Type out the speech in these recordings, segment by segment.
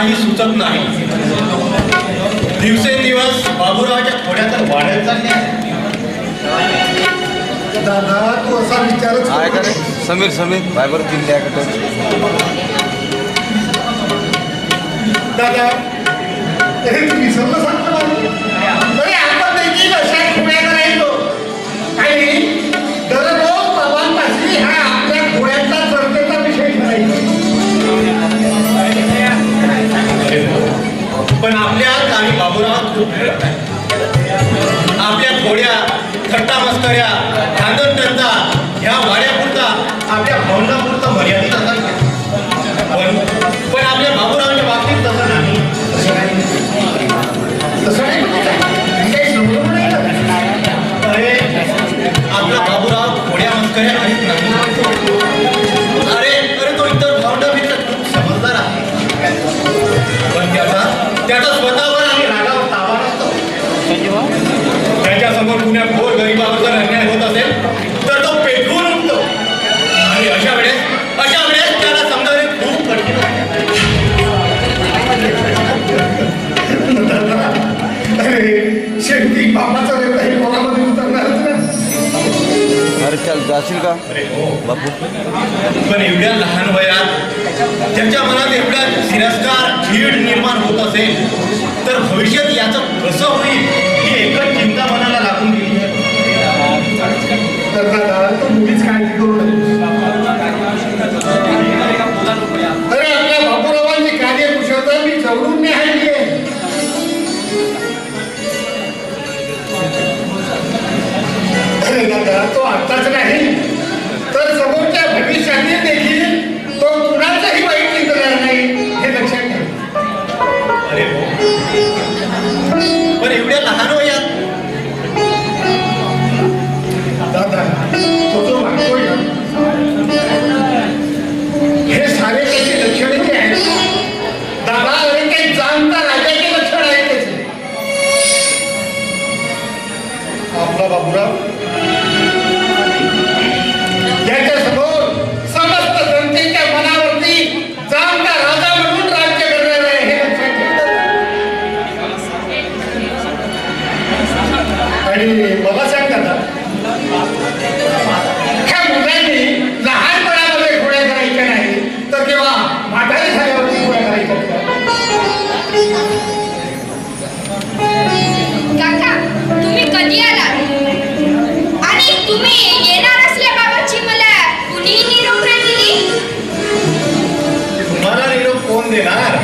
काही सुचत नाही. दिवसेंदिवस बाबूरावाच्या थोड्या तर वाढत चालल्या. दादा तू असा विचारच काय करे समीर समीर बायबर तीन द्या कट दादा अरे तू विसरलं सांगतो अरे आपण देखील अशा घोड्या करायचो आणि दररोज बाबांपाशी हा आपल्या घोड्याचा चर्चेचा विषय ठरायचा. पण आपल्यात आणि बाबूरावात खूप फरक आहे. आपल्या घोड्या थट्टा मस्कऱ्या खांदन टंचा ह्या वाड्यापुरता आपल्या भावनापुरता मर्यादित असायच्या. पण आपल्या बाबूरावांच्या बाबतीत तसं नाही. अरे आपला बाबूराव घोड्या मस्कऱ्या काहीच नाही. अरे अरे तो इतर भावनापेक्षा खूप समजदार आहे. पण त्याचा स्वतःवर आणि रागावर ताबा नसतो. त्याच्यासमोर कुण्या घोर गरिबावर जर अन्याय होत असेल तर तो पेटवून उठतो. आणि अशा वेळेस त्याला समजावणे खूप कठीण आहे. अरे शेवटी बाबाचा व्यवहार कोणामध्ये उतरणारच ना. अरे चल जाशील का अरे हो बापू. पण एवढ्या लहान वयात त्याच्या मनात एवढा तिरस्कार चीड निर्माण होत असेल तर भविष्यात याचं कसं होईल ही एकच चिंता मनाला लागून गेली आहे. तर दादा तो मुलीच काळजी करू नये. अरे आपल्या बापूरावांची कार्यकुशलता मी जवळून निहाळली आहे. अरे दादा तो आत्ताच नाही तर समोरच्या भविष्याने देखील तो कुणाचंही वाईट चिंतणार नाही हे लक्षात ठेवा. अरे हो पण एवढ्या लहान वयात दादा तो जो वागतोय हे सारे त्याचे लक्षणे जे आहेत दादा अरे काही जाणता राजाचे लक्षण आहे त्याचे. आपला बाबूराव याच्या समोर समस्त जनतेच्या मनावरती जाणता राजा म्हणून राज्य करणार आहे हे लक्षात ठेवा. आणि मला सांग दादा ह्या मुलांनी लहानपणामध्ये घोड्या करायच्या नाही तर तेव्हा म्हातारी झाल्यावरती घोड्या करायच्या. काका तुम्ही कधी आलात आणि तुम्ही येणार असल्याबाबतची मला कुणीही निरोप नाही दिली. तुम्हाला निरोप कोण देणार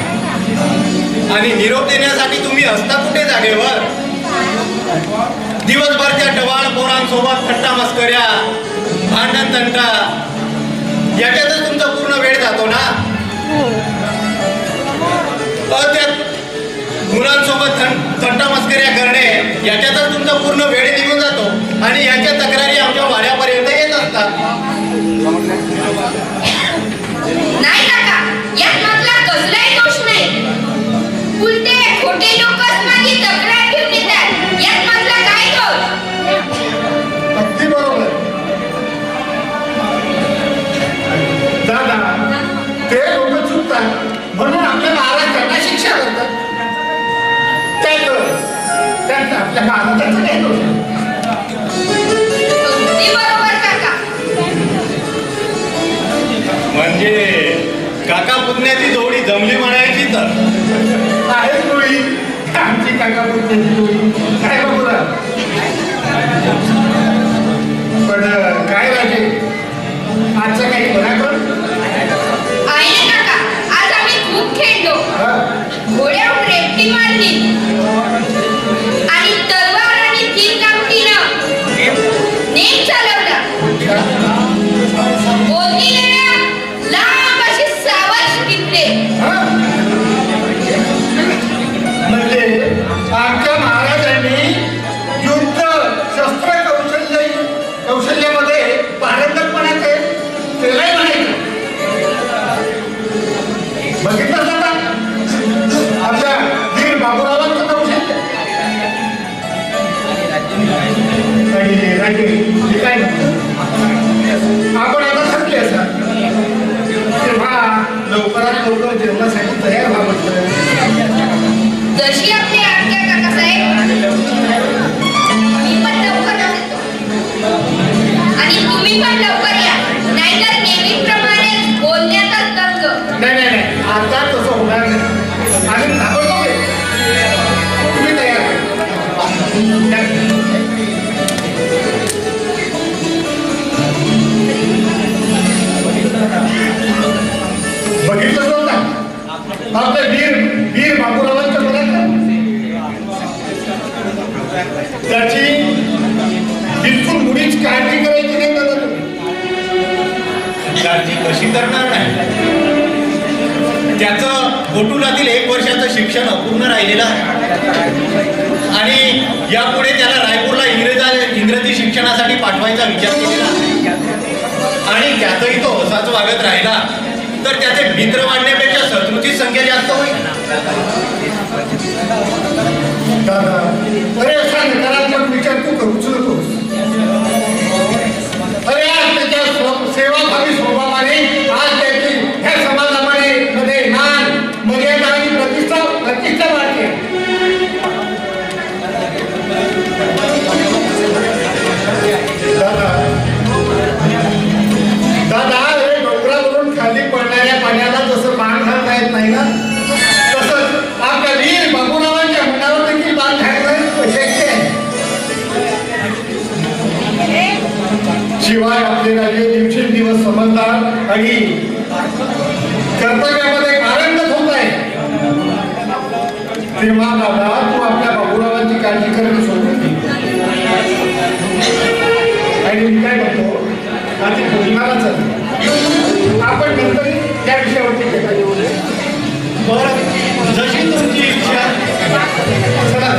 आणि निरोप देण्यासाठी तुम्ही असता कुठे जागेवर. दिवसभरच्या टवाळ पोरांसोबत थट्टा मस्कऱ्या भांडण तंटा याच्यातच तुमचा पूर्ण वेळ जातो ना. त्यात मुलांसोबत थट्टा मस्कऱ्या करणे याच्यातच तुमचा पूर्ण वेळ निघून जातो आणि याच्या तक्रारी आमच्या वाड्यापर्यंत येत असतात. नाही काका यात माझा कसलाही दोष नाही. उलटे खोटे लोकच माझी तक्रार घेऊन येतात यात माझा काय दोष. अगदी बरोबर दादा ते लोक चुकतात म्हणून आपल्या महाराजांना शिक्षा करतात. त्यांचा आपल्या महाराजांचा काय दोष. अगदी बरोबर काका. म्हणजे काका पुतण्याची जोडी जमली म्हणायची तर आहेच मुळी आमची काका पुतण्याची जोडी काय बाबूराव. पण काय राजे आजचं काही बघा कर. आहे ना काका आज आम्ही खूप खेळलो. घोड्यावर रेपटी मारली आणि तलवार आणि तीन कामटीनं नेम चालवला. बोललेल्या लांब अशी सावज टिपले. म्हणजे आमच्या महाराजांनी युद्ध शस्त्र कौशल्यामध्ये पारंगतपणाचे केलंय म्हणायचं. लवकरात लवकर जेवणासाठी तयार व्हा म्हटलं. जशी आपली आज्ञा काकासाहेब. मी पण लवकर येतो आणि तुम्ही पण लवकर या, नाहीतर नेहमीप्रमाणे बोलण्यातच दंग. नाही आता तसं होणार नाही. आम्ही ताबडतोब येतो. तुम्ही तयार बघितलं ना आपल्या वीर बाबूरावांच्या मनात त्याची बिलकुल मुळीच काळजी करायची नाही. दादा काळजी कशी करणार नाही? त्याचं गोटुलातील 1 वर्षाचं शिक्षण अपूर्ण राहिलेलं आहे आणि यापुढे त्याला रायपूरला इंग्रजी शिक्षणासाठी पाठवायचा विचार केलेला आहे. आणि त्यातही तो असाच वागत राहिला तर त्याचे मित्र वाढण्यापेक्षा शत्रूची संख्या जास्त होईल. दादा अरे असा नकारात्मक विचार तू करूच नकोस. अरे आज त्याच्या सेवाभावी स्वभावाने आज त्याची ह्या समाजामध्ये मान मर्यादा आणि प्रतिष्ठा वाढते. दादा हे डोंगरावरून खाली पडणाऱ्या पाण्याला जसं बाण घालता येत नाही ना, तसंच आपल्या वीर बाबूरावांच्या मनावर देखील बाण घालणं शक्य आहे. शिवाय आपले राजे दिवसेंदिवस समजदार आणि कर्तव्यामध्ये पारंगत होत आहे. तेव्हा दादा तू आपल्या बाबूरावांची काळजी करणं सोडून दे. आणि मी काय म्हणतो आधी भोजनाला चल, आपण नंतर त्या विषयावरती चर्चा करू. बरं, जशी तुमची इच्छा. चला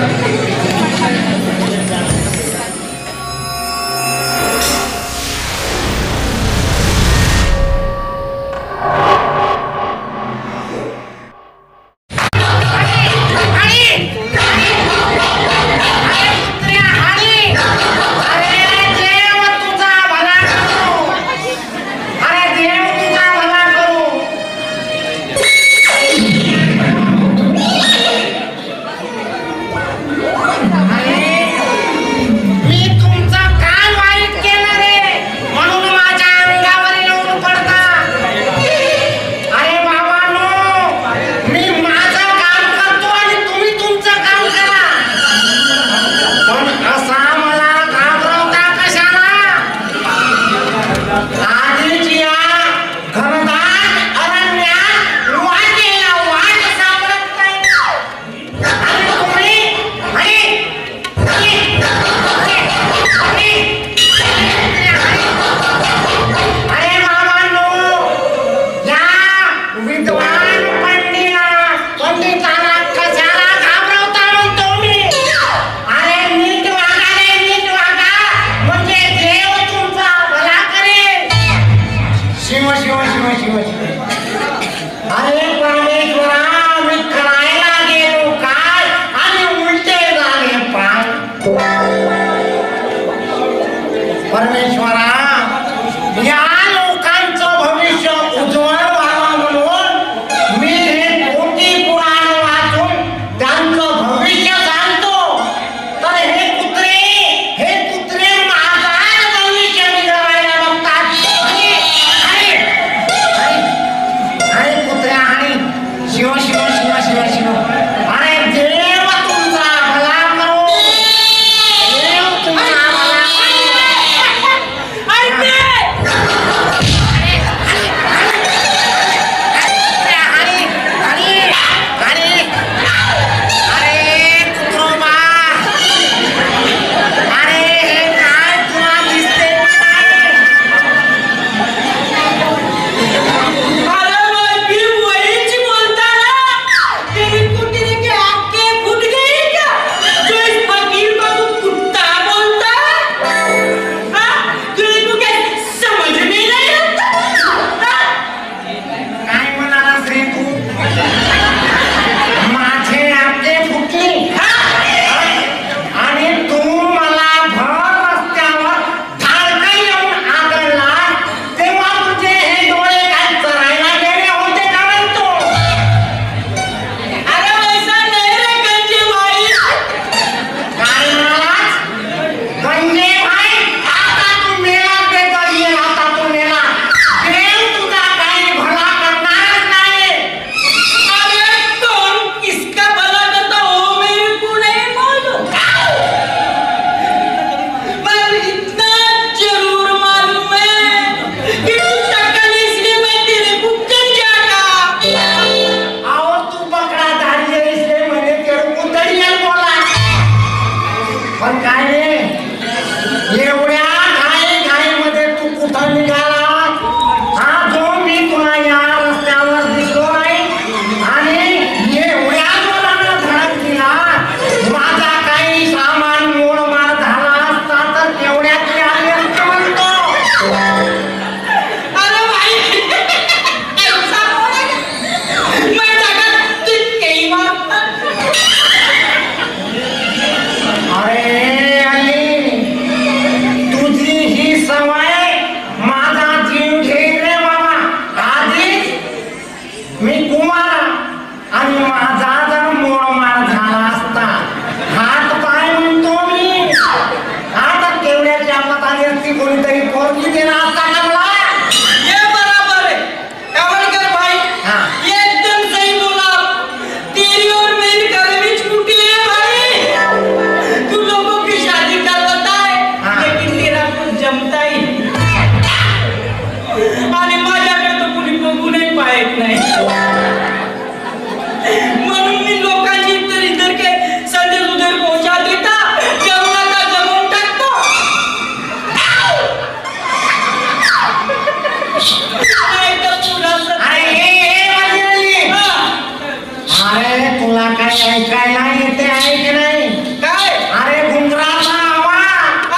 तुला काय ऐकायला येते आहे की नाही? काय अरे घुंगराचा आवाज.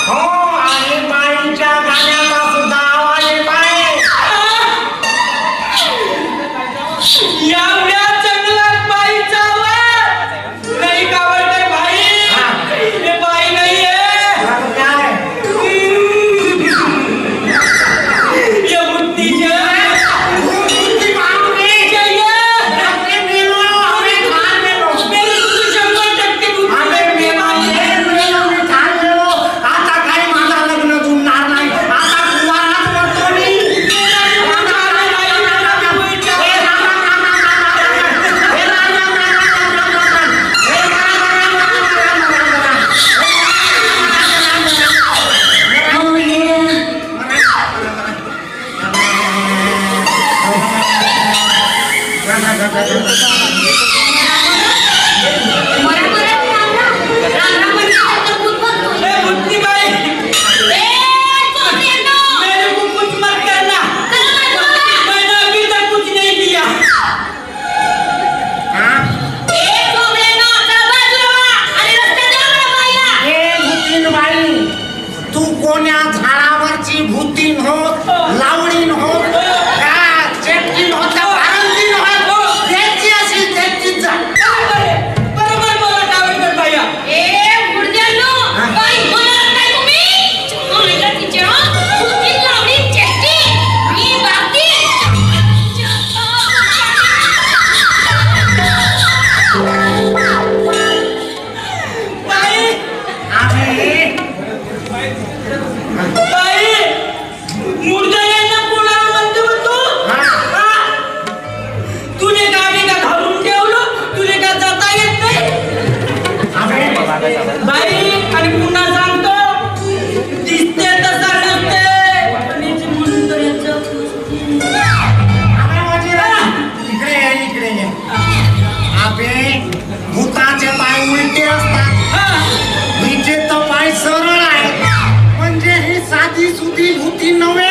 हो, आणि बाईच्या गाण्याचा सुद्धा आवाज येत आहे. एवढ्या जंगलात बाईचा आवाज नाही का आवडते बाई? हे बाई नाहीये, मग काय? हे बुद्धीच्या बुद्धी बापरे. बापरे, मेलो, अरे ठार मेलो. मेरे तुझं 100% बुद्धी अरे मेलो, मेलो, मी ठार मेलो. आता काही माझा लग्न जुळणार नाही. आता कुवाराच मरतो मी. हे बुद्धी बाई, मेरे को कुछ मत करना, मैंने अभी तक कुछ नहीं किया. तू कोण्या झाडावरची भूतीन होत, लावणीन होत, का चेटकीन होत, का भारंतीन होत, त्याची अशी त्याचीच जा. बरोबर बोला डावेकर बाया. बाई, आम्ही बाई, मुर्दायांना कोणाला म्हणतो बा तू? हा? तुझे गाडी का घालून ठेवलं, तुझे का जाता येत नाही? बाई, आणि पुन्हा सांगतो, दिसते तसा नसते. आणि जे म्हणतो याचं पुसते. इकडे ये, इकडे ये. आबे, भूताचे पाय उलटे असतात, हा, हिचे तर पाय सरळ आहे. म्हणजे ही साधी सुधी भूती नव्हे,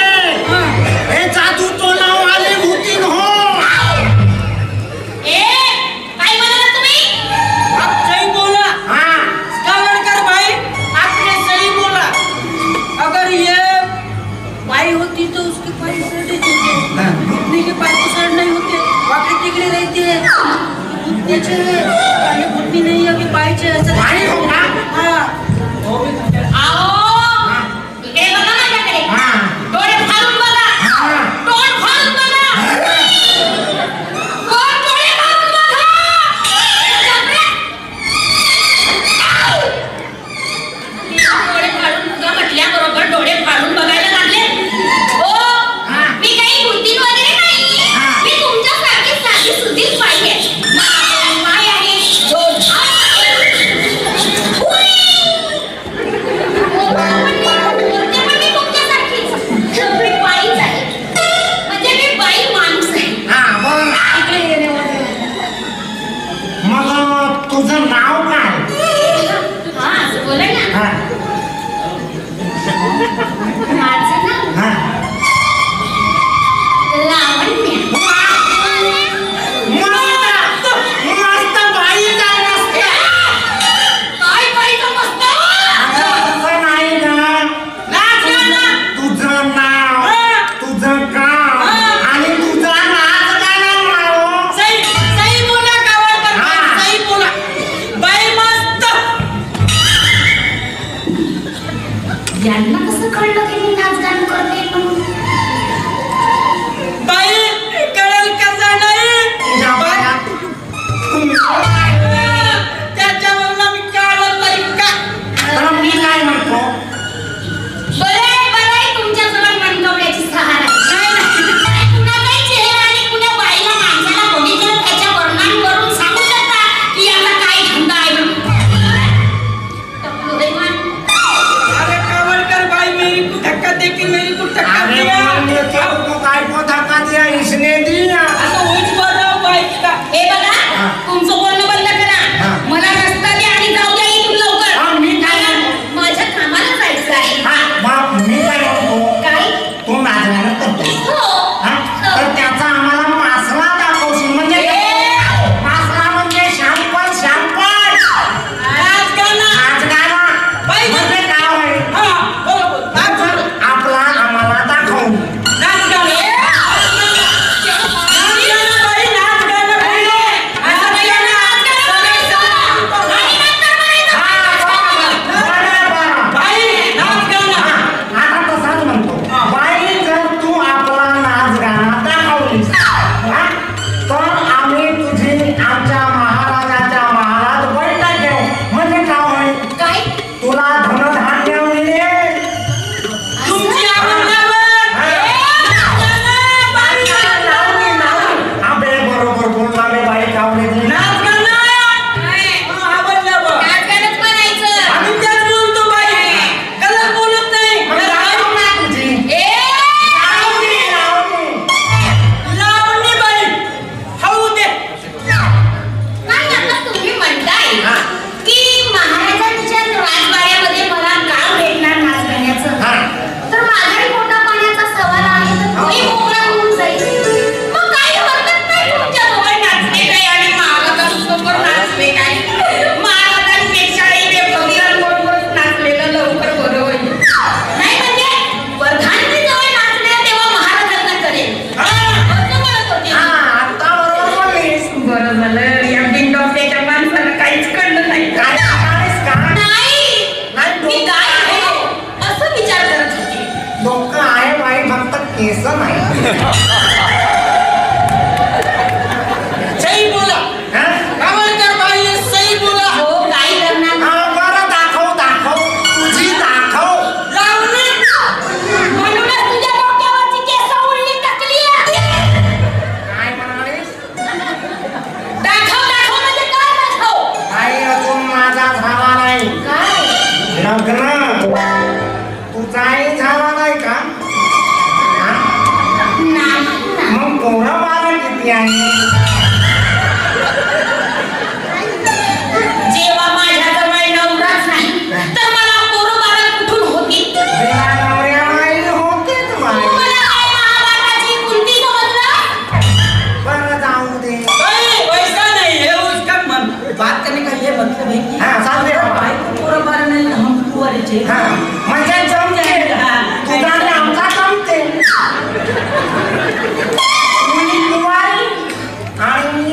हे जादू टोनाव आली भूतीन हो. आप सही बोला. हा, कावड़कर भाई, आपने सही बोला. अगर ये बाई होती तो उसके पाय सड़े होते, भूतनी के पाय तो सड़ नहीं होते, वाकड़ी टिकड़ी रहती है. भूतनीचे आणि भूतनी नहीं अभी बाईचे असं बाई हो का? हा. हा, डोळे फाडून बघा, हा. तोंड फाडून बघा, डोळे फाडून बघा. डोळे फाडून बघा म्हटल्याबरोबर डोळे फाडून बघायला लागले. हो, मी काही भूतीन वगैरे नाही. मी तुमच्यासारखी साधी सुधीच बाई आहे. माय आहे, दोन हात आहे.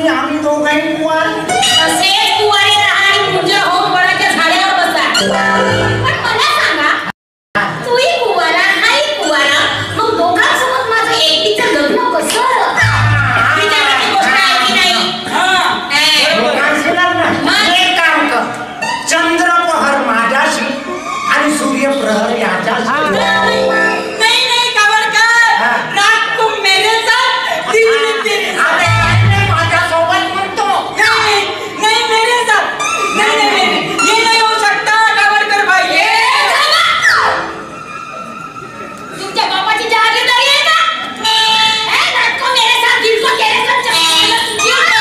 आम्ही दोघंही कुवार. असे कुवारे राहा आणि पूजा होऊन वडाच्या झाडावर बसा. पण मला सांगा, तूही कुवारा हाही कुवारा, मग दोघांसोबत माझं एकटीचं लग्न कसं? विचाराची गोष्ट आहे की नाही? दोघांचं लग्न? एक काम कर, चंद्रप्रहर माझ्याशी आणि सूर्यप्रहर याच्याशी. नहीं नहीं कावड़कर, रात को मेरे साथ, दिन में तेरे साथ. अरे माझ्यासोबत म्हणतो. नहीं नहीं मेरे साथ, नहीं नहीं नहीं, ये नहीं हो सकता कावड़कर भाई. तुमच्या बापाची जहागीरदारी आहे का? रात को मेरे साथ, दिन को तेरे साथ चमकायला तुझी आहे.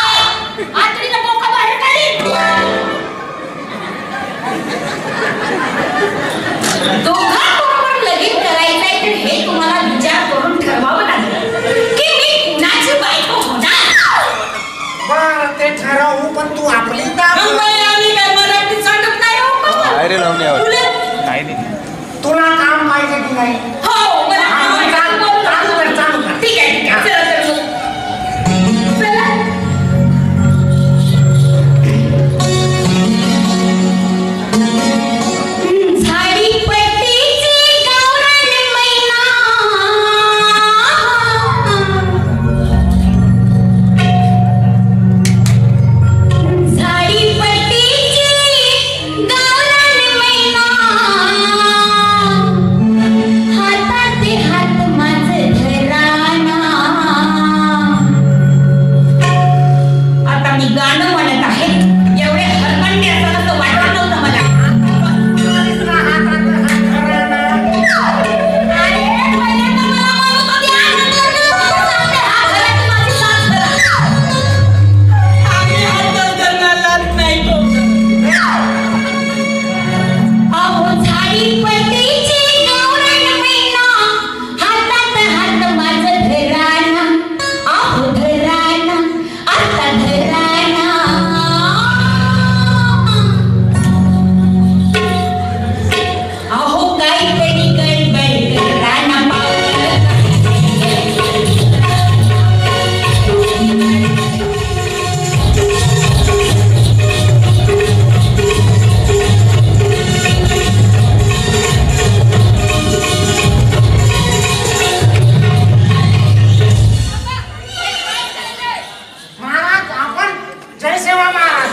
आतडीनं बोका बाहेर काढीन. दोघांबरोबर लगीन करायचंय तर हे तुम्हाला विचार करून ठरवावं लागेल की मी कुणाची बायको होणार. बरं ते ठरवू, पण तू आपली दाब. हम भाई आम्ही काय मराठीत सांगत नाही हो का? अरे लावून यावं. तुला काम पाहिजे की नाही? हो, मला हा, चालू कर, चालू कर. ठीक आहे, ठीक आहे. चला तर मग. चला. झाडीपट्टीची गावरान मैना, झाडीपट्टीची गावरान मैना, हातात हात माझं धराना. आता मी गाणं म्हणत आहे. एवढे हरकंडे असं वाटत नव्हतं मला. अरे, पहिल्यांदा मला म्हणत होती, सांगते, हात धरा की माझी साथ धरा. आम्ही हातच धरणार नाही तो. अहो झाडीपट्टीची गावरान मैना, हातात हात माझं धराना. अहो धराना, आता धराना. अहो काहीतरी गडबड कराना पावलं. महाराज आपण जय सेवा महाराज.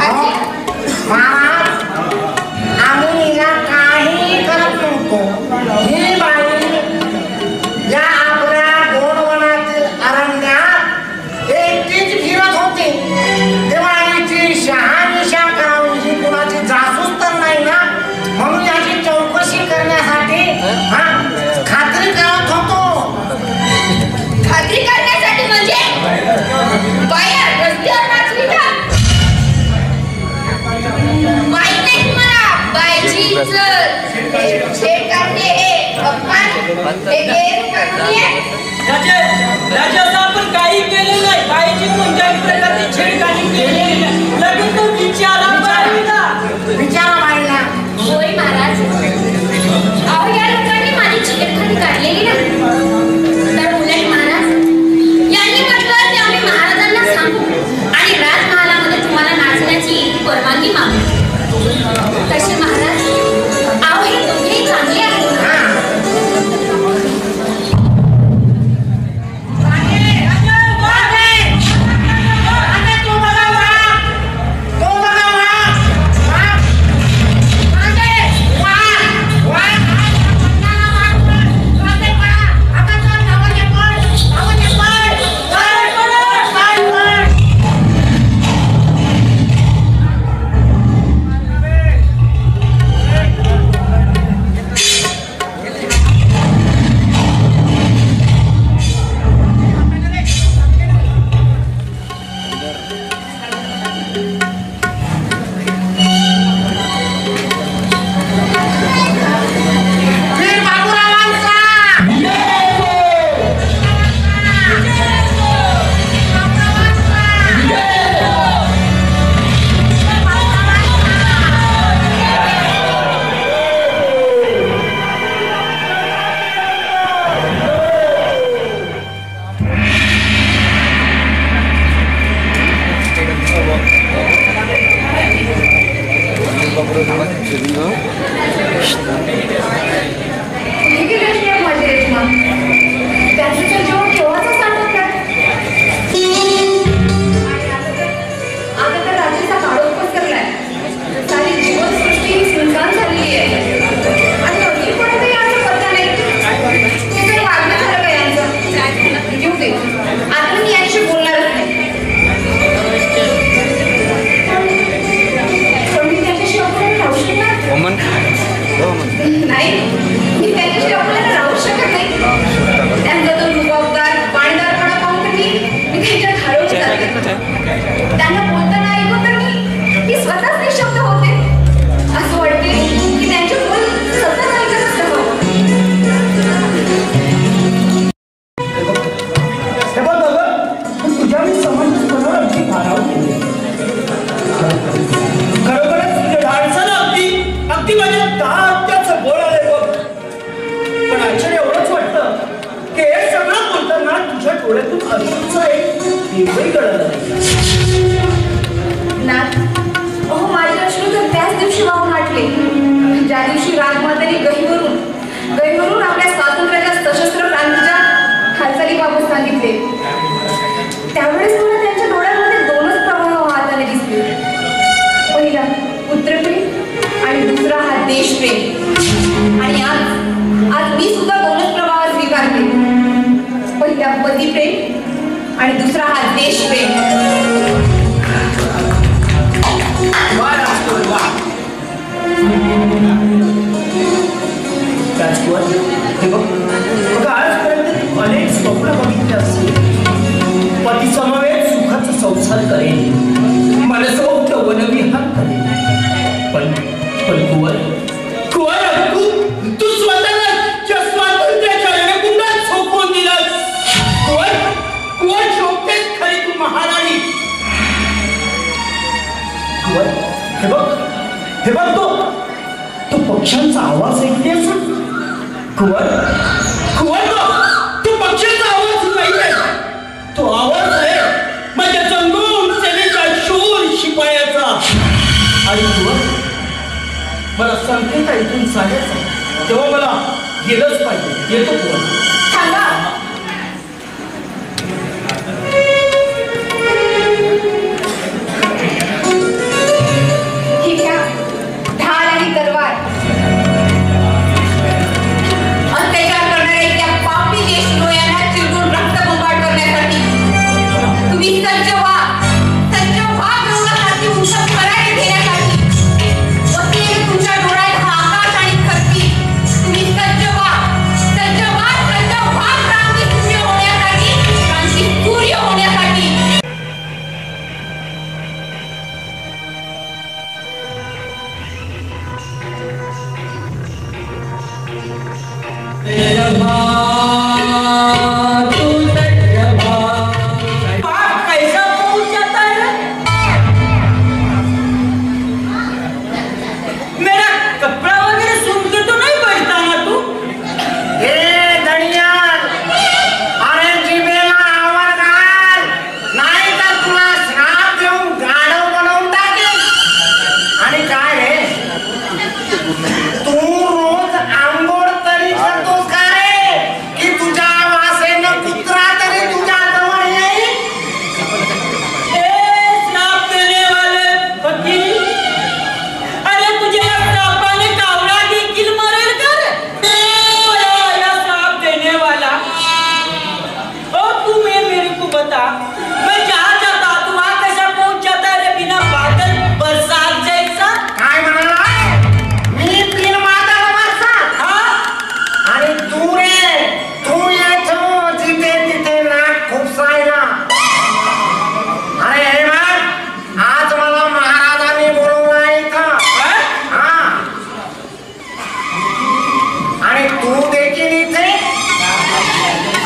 अहो, महाराज आम्ही हिला काही करत नव्हतो. ही बाई या आपल्या गोंडवनातील अरण्यात एकटीच फिरत होती. तेव्हा हिची शहानिशा करावी, ही कुणाची जासूस तर नाही ना, म्हणून याची चौकशी करण्यासाठी खात्री करत होतो. खात्री करण्यासाठी म्हणजे बाया रस्त्यावर नाचली का? माहित नाही तुम्हाला बायची इज्जत, छेड काढणे हे अपमान, हे गैरकानूनी आहे. राजा आपण काही केलं नाही. बाईची कोणत्याही प्रकारची छेडखानी केलेली नाही. लगेच तो विचारा बाईला. विचारा बाईला. होय महाराज, अहो या लोकांनी माझी छेडखानी काढलेली नाही. तर उलट महाराज यांनी म्हटलं की आम्ही महाराजांना सांगू आणि राजमहालामध्ये तुम्हाला नाचण्याची परवानगी मागू. तसे महाराज, अहो हे दोघेही चांगले आहेत. तेवढी कळलं नाही. नाथ, अहो माझे अश्रू तर त्याच दिवशी वाहून आटले ज्या दिवशी राजमाताने गहीवरून आपल्या स्वातंत्र्याच्या सशस्त्र क्रांतीच्या हालचालीबाबत सांगितले. त्यावेळेस मला त्यांच्या डोळ्यांमध्ये दोनच प्रवाह वाहताना दिसले. पहिला पुत्रप्रेम आणि दुसरा हा देशप्रेम. आणि आज मी सुद्धा दोनच प्रवाह स्वीकारले. पहिला पतिप्रेम आणि दुसरा हा देशप्रेम. हे बघ आजपर्यंत तू अनेक स्वप्न बघितले असतील. पती समवेत सुखाचा संसार करेल, मनसोक्त वनविहार करेल. पण कुवर तू स्वतःला स्वातंत्र्याच्या रणकुंडात झोपवून दिलास. कुवर शोभतेच खरी तू महाराणी. कुवर हे बघ तो पक्ष्यांचा आवाज ऐकतेस. कुवर तू पक्ष्यांचा आवाज नाहीये, तो आवाज आहे माझ्या जंगम सेनेच्या शूर शिपायाचा. आणि कुवर मला संकेत ऐकून सांगायचं तेव्हा मला गेलंच पाहिजे. येतो कुवर. थांबा. ही घ्या ढाल आणि तलवार. अत्याचार करणाऱ्या त्या पापी देशद्रोह्यांना चिरडून रक्तबंबाळ करण्यासाठी तुम्ही सज्ज व्हा प्रौढासाठी उंच करायला घेण्यासाठी. वकील तुमच्या डोळ्यात हा आकाश आणि खर्ची. तुम्ही सज्ज व्हा क्रांती सूर्य होण्यासाठी. कैसा पहुंच जाता है? मेरा कपड़ा वगैरह सुन के तो नहीं बैठता ना तू? अरे जिभेला आवर घाल, नाही तर तुला श्राप देऊन गाढव बनवून टाकेल. आणि काय रे, तू रोज आंघोळ तरी करतोस का रे, की तुझ्या वासेनं कुत्रा तरी तुझ्या जवळ येईल? श्राप देने वाले फकीर, अरे तुझे श्रापाने कावड़ा देखील मरेल का रे? श्राप देने वाला तू मेरे को बता, मैं जहाँ जाता तू वहाँ कैसा पहुँच जाता है रे बिना बादल बरसात जैसा? काय म्हणाला? मी बिन माताला बरसात? आणि तू रे, तू येतो जिथे तिथे नाक खुपसायला. अरे हे बघ, आज मला महाराजांनी बोलवलं इथं. हा. आणि तू देखील इथे.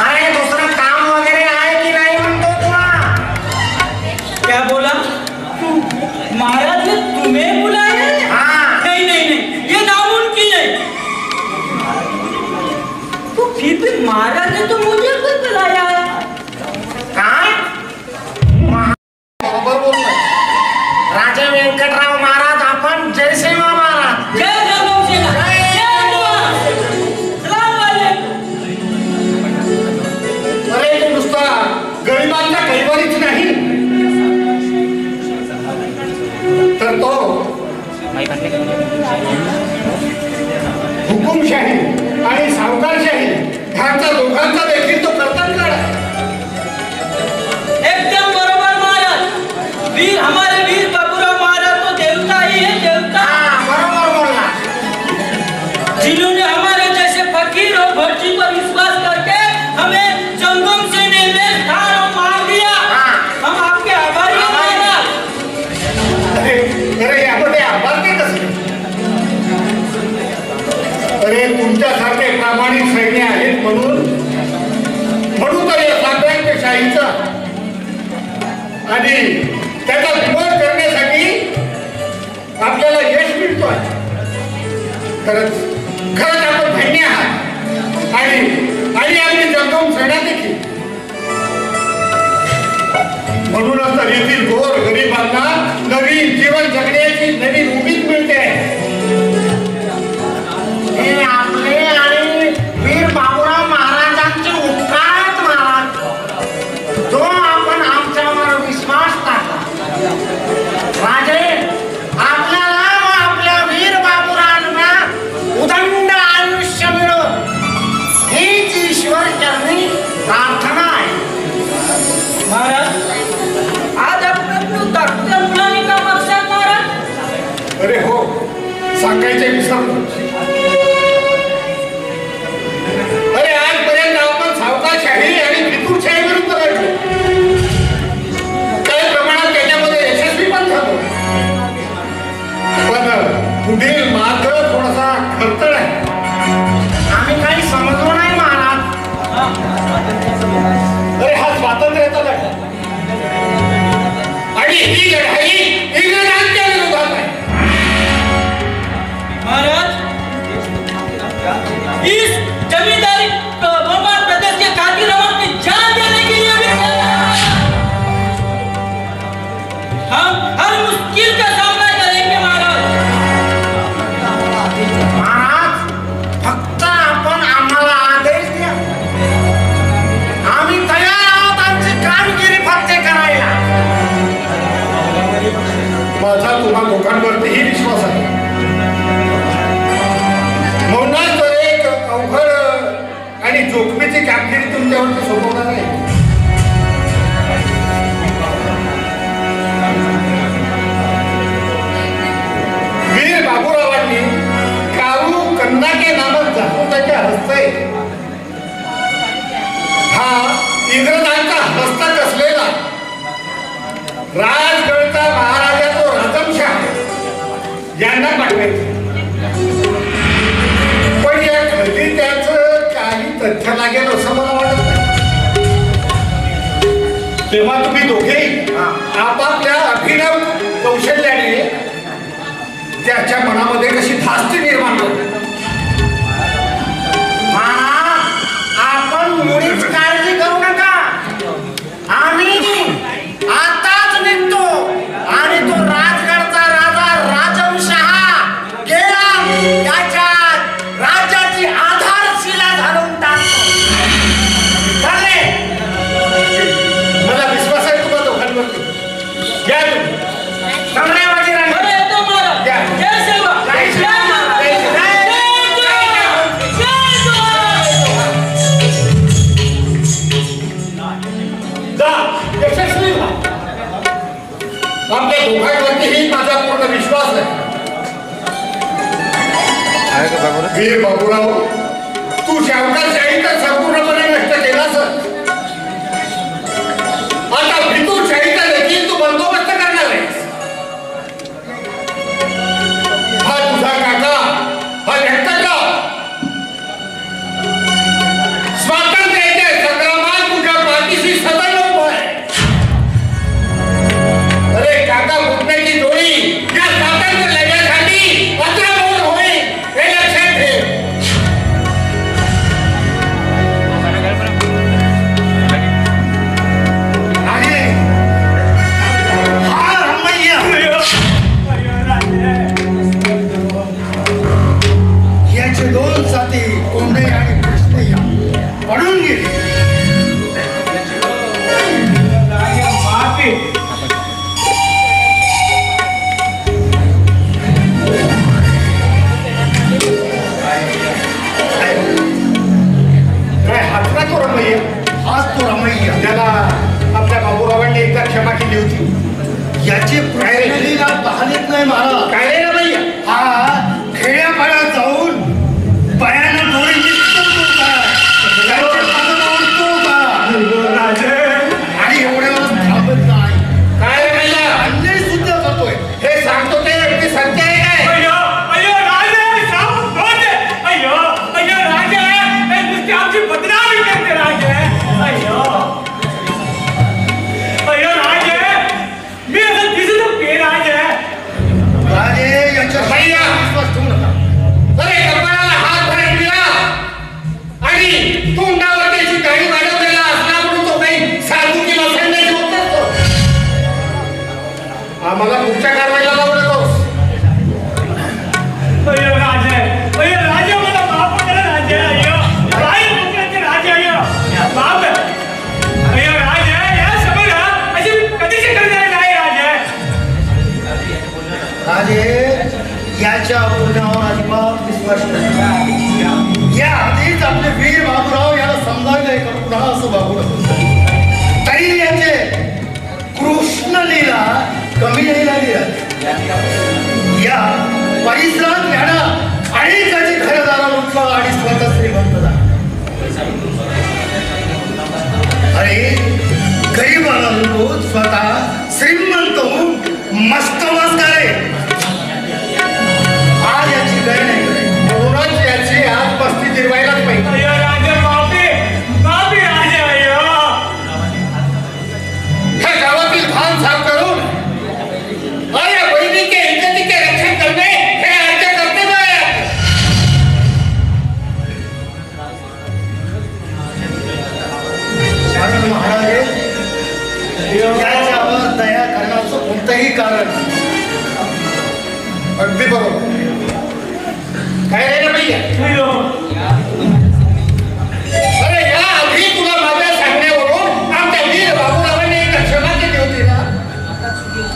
अरे दुसरं काम वगैरे आहे की नाही म्हणतो तुला? क्या बोला? महाराज ने तुम्हें बुलाया? हाँ। नहीं, ये नामुमकिन है. तो फिर भी महाराज ने तो मुझे भी बुलाया है. काय? बरोबर बोलतोय. राजा व्यंकटराव महाराज, आपण जयसेवा महाराज. जय जगदंब सेना. जय जवान. सलाम वालेकुम. अरे तो नुसता गरिबांच्या कैवारीच नाही, तर तो हुकुमशाही आणि सावकारशाही ह्यांचा दोघांचा देखील तो कर्तव्य आहे. एकदम बरोबर महाराज. हमारे वीर बाबूराव महाराज तो देवता ही है, देवता. हा, बरोबर बोलला. जिन्होंने हमारे जैसे फकीर और भट्टी पर विश्वास करके हमें जंगम सेने में स्थान और मार दिया. हम आपके आभारी हैं महाराज. अरे यामध्ये आभार ते कसं? अरे तुमच्यासारखे प्रामाणिक सैन्य आहेत म्हणून तर या साखरांच्या शाहीचा आणि त्याचा विरोध करण्यासाठी आपल्याला यश मिळतोय. खरंच आपण धन्य आहात आणि आपली जंगम सेना देखील. महाराज आज आपण दाखवत्या मुलांनी का मागसाल महाराज? अरे हो, सांगायचे विसरलो. अरे आजपर्यंत आपण सावकारशाही आणि फितूरशाही विरुद्ध लढलो. काही प्रमाणात त्याच्यामध्ये यशस्वी पण झालो. पण पुढील मार्ग थोडासा खडतर आहे. आम्ही काही समजलो नाही महाराज. अरे हा स्वातंत्र्याचा लढा आणि ही लढाई इंग्रजांच्या विरोधात आहे. महाराज इस जमींदारी बर्बाद प्रदेश के खातिर हम अपनी जान देने के लिए भी हम हर मुश्किल का सामना करेंगे महाराज. महाराज फक्त आपण आम्हाला आदेश द्या. आम्ही तयार आहोत आमची कामगिरी फक्त करायला. माझा तुम्हा लोकांवरतीही विश्वास आहे. म्हणूनच तर एक अवघड आणि जोखमीची कामगिरी तुमच्यावरती सोपवणार आहे. वीर बाबूरावांनी कारू कन्नाके नामक जासूसाच्या हस्ते हा इंग्रजांचा हस्तक असलेला राजगडचा महाराजा तो राजमशाह यांना पाठवायचे. पण या कधी त्याचं काही तथ्य लागेल असं मला वाटत नाही. तेव्हा तुम्ही दोघेही आपापल्या अभिनव कौशल्याने त्याच्या मनामध्ये कशी धास्ती निर्माण करतो. आपण मुळीच काळजी करू नका. आम्ही आताच निघतो आणि तो राजगडचा राजा राजमशाह गेला त्याच्या राज्याची आधारशिला घालून टाकतो. चालले. मला विश्वास आहे तुम्हा दोघांवरती. या तुम्ही कमरेवरती राहा. अरे येतो महाराज. या. जय सेवा. जय सेवा. जय सेवा. जा यशस्वी व्हा. आपल्या दोघांवरतीही माझा पूर्ण विश्वास आहे. आहे का बाबूराव? वीर बाबूराव, तू शावकारशाही तर संपूर्णपणे नष्ट केलास. आता फितूरशाहीचा देखील तू बंदोबस्त करणार आहेस. हा तुझा काका, हा झटका स्वातंत्र्याच्या संग्रामात तुझ्या पाठीशी सदैव उभा आहे. अरे काका फुटण्याची डोळी या स्वातंत्र्य लढ्यासाठी पत्रामोल होईल हे लक्षात ठेव. आणि हा रमैया याचे दोन साथी कोंडे आणि कृष्णय्या पडून गेले. काय हातला तो रमैया? हाच तो रमैया त्याला आपल्या बाबूरावांनी एकदा क्षमा केली होती. याची प्रायरिटीला पाहलीच नाही महाराज. काय रे रमैया? हा खेड्यापाड्यात जाऊन पायानं डोळी निघतो का? त्याच्या पायानं ओढतो का? आणि एवढ्यावर थांबत नाही. काय रे रमैया? अन्याय सुद्धा करतोय. हे सांगतो ते अगदी सत्य आहे काय? राजे याच्या भैया विश्वास ठेवू नका. अरे कपाळाला हात धरून दिला आणि तोंडावर त्याची गाडी वाढवलेला असला म्हणून तो काही साधू किंवा संन्यासी होत नसतो. आम्हाला पुढच्या कारवाईला लावू नकोस. राजे याच्या बोलण्यावर अजिबात विश्वास नाही. या आधीच आपले वीर बाबूराव याला समजावलंय का पुन्हा असं बाबू तरी याचे कृष्ण लीला कमी नाही झाली या परिसरात याडा अनेकाची घरदारा उत्सव आणि स्वतः श्रीमंत झाला. अरे गरीबाला लोक स्वतः श्रीमंत होऊन मस्त करे. आज याची गय नाही म्हणूनच याची आज पस्ती जिरवायलाच पाहिजे. ह्या गावातील भान साफ करून अरे बहिणी के इज्जती के रक्षण करणे हे आमचे कर्तव्य आहे. शासन महाराज याच्यावर दया करण्याचं कोणतंही कारण. अगदी बरोबर काय रे ना भैया. अरे या आधी तुला माझ्या सांगण्यावरून आमच्या वीर बाबूरावांनी एक क्षमा केली होती ना.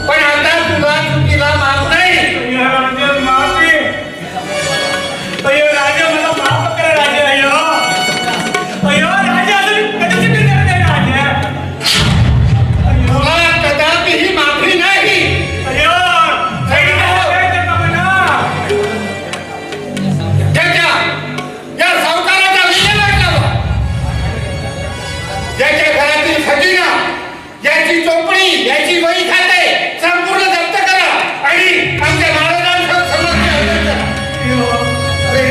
पण आता तुला चुकीला माफ नाही. राजा मला माफ करा राजा. अयो राजा तुला कदापिही माफी नाही. त्याच्या या सावकाराचा विल्हेवाट लावा. याच्या घरातील खजिना याची चोपडी याची वही खाते संपूर्ण जप्त करा आणि आमच्या महाराजांचं समक्ष हजर करा. अरे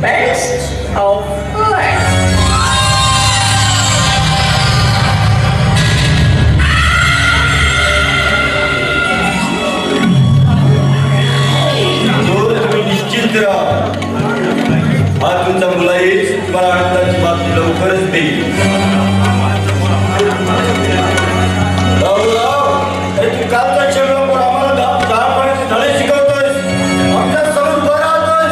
best of life. निश्चित राहा, हा तुमचा मुला येईल, तुम्हाला आनंदाची बातमी लवकरच देईल. कालचा क्षण आम्हाला दहा पाण्याचे धडे शिकवतोय, आमच्या समोर उभा राहतोय,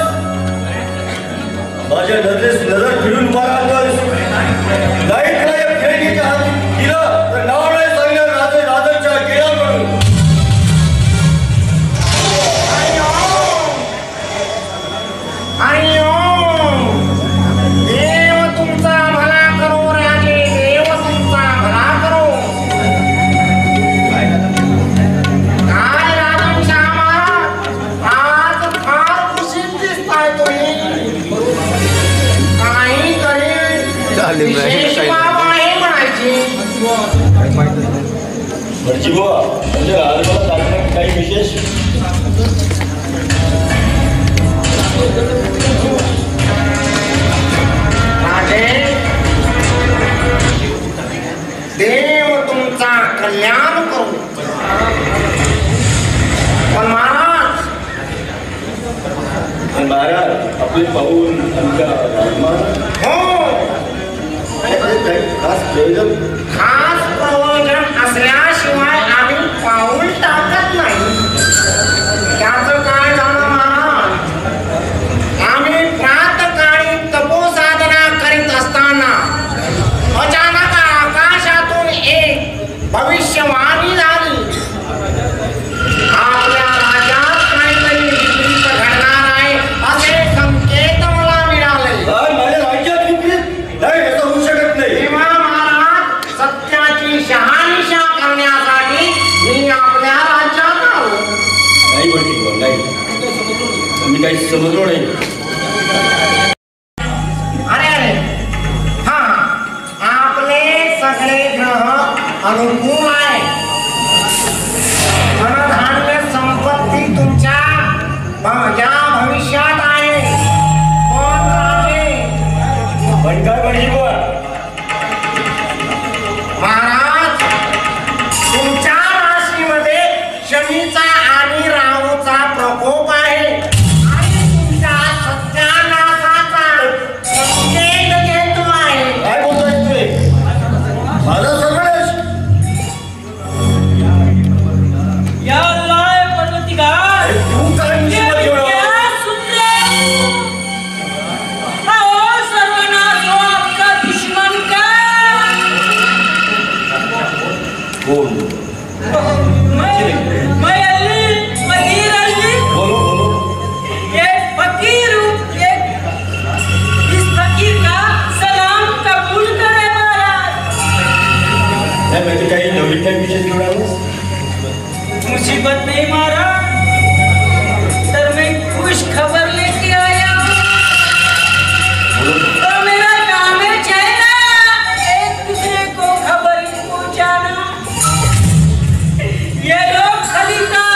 माझ्या नजरेस नजर फिरून उभा राहतोय. नाही तुला या फिरकीच्या हाती दिलं तर नाव नाही सांगणार राजे राजांच्या गेला म्हणून. देव तुमचा भला करो राजे, देव तुमचा भला करो. काय राजांच्या महाराज, आज फार खुशीत दिसताय तुम्ही. काहीतरी विशेष बाब आहे म्हणायची. भटजी बुवा, म्हणजे राजवाला दाखवण्यात काही विशेष? राजे, देव तुमचा कल्याण करू. पण महाराज, महाराज आपले पाहून आमच्या राजमाता हो, खास प्रयोजन खास प्रयोजन असल्याशिवाय आम्ही पाऊल टाकत नाही. त्याचं काय झालं महाराज, आम्ही प्रातकाळी तपोसाधना करीत असताना अचानक आकाशातून एक भविष्यवाणी झाली. आपल्या राज्यात काहीतरी विपरीत घडणार आहे असे संकेत मला मिळाले. माझ्या राज्यात विपरीत नाही, असं होऊ शकत नाही. तेव्हा महाराज, सत्याची शहानिशा करण्यासाठी मी आपल्या राज्यात आलो. नाही भटजी बुवा, नाही, मी काही समजलो नाही. अरे अरे, हा, आपले सगळे ग्रह अनुकूल आहे. धनधान्य संपत्ती तुमच्या माझ्या भविष्यात आहे. पण राजे, पण काय भटजी बुवा, महाराज, तुमच्या राशीमध्ये शनीचा आणि राहूचा प्रकोप आहे आणि तुमच्या सत्यानाशाचा संकेत घेतो आहे. काय बोलतोय तुम्ही? माझा सर्वनाश. या लाय पर्वती का तू काय मुसीबत घेऊन आला? बोल बोलो बोलो. नाही म्हणजे काही नवीन काही विषय घेऊन आलोस? मुसीबत नहीं मारा तर मैं खुश खबर लेके आया हूँ. तो मेरा काम है चेहरा, एक दूसरे को खबर पहुँचाना. ये लोग खलीफा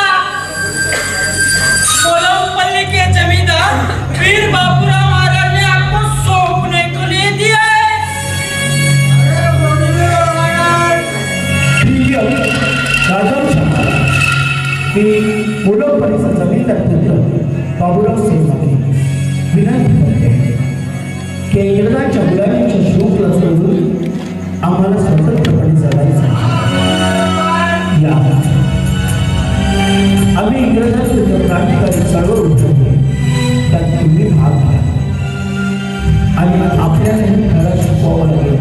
कोलमपल्ली के जमींदार वीर बाबूराव महाराज ने आपको सौंपने को ले दिया है. की मुलंपणीचा जमीनदार पुत्र बाबूराव सेनापती विनंती करते की इंग्रजांच्या गुलामीच्या शोकला सोडून आम्हाला स्वतंत्रपणे जगायचं. या आम्ही इंग्रजांविरुद्ध क्रांतिकारी चळवळ उठवली, त्यात तुम्ही भाग घ्या आणि आपल्यालाही खरा शिकवावं लागेल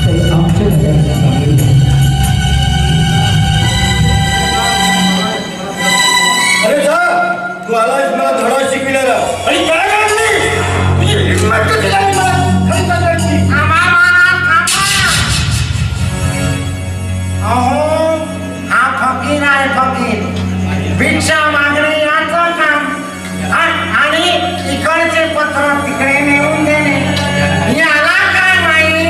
तरी आमच्या घरात सांगेल. अरे जा, तू आलास मला धडा शिकविणारा आणि काय लागली तुझी हिंमत कशी लागली मला खंत करायची? थांबा महाराज, थांबा. अहो, हा फकीर आहे, फकीर. भिक्षा मागणे याचं काम आणि इकडचे पत्र तिकडे नेऊन देणे. याला काय माहिती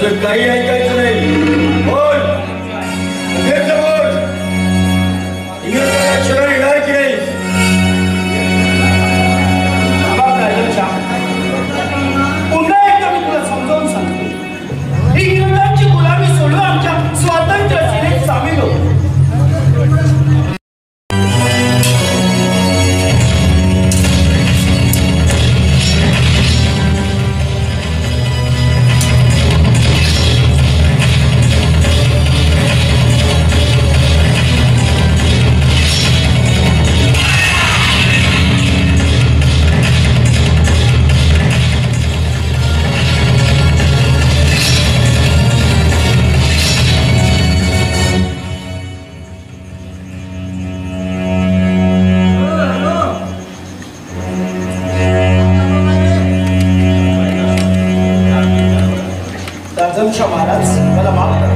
तुझं काही ऐकायचं नाही. बोल बोल इंग्रजांना येणार की नाही? पुन्हा एकदा मी तुला समजावून सांगतो, इंग्रजांची गुलामी सोडून आमच्या स्वातंत्र्य सेनेत सामील हो. राजमशा महाराज मला माफ करा,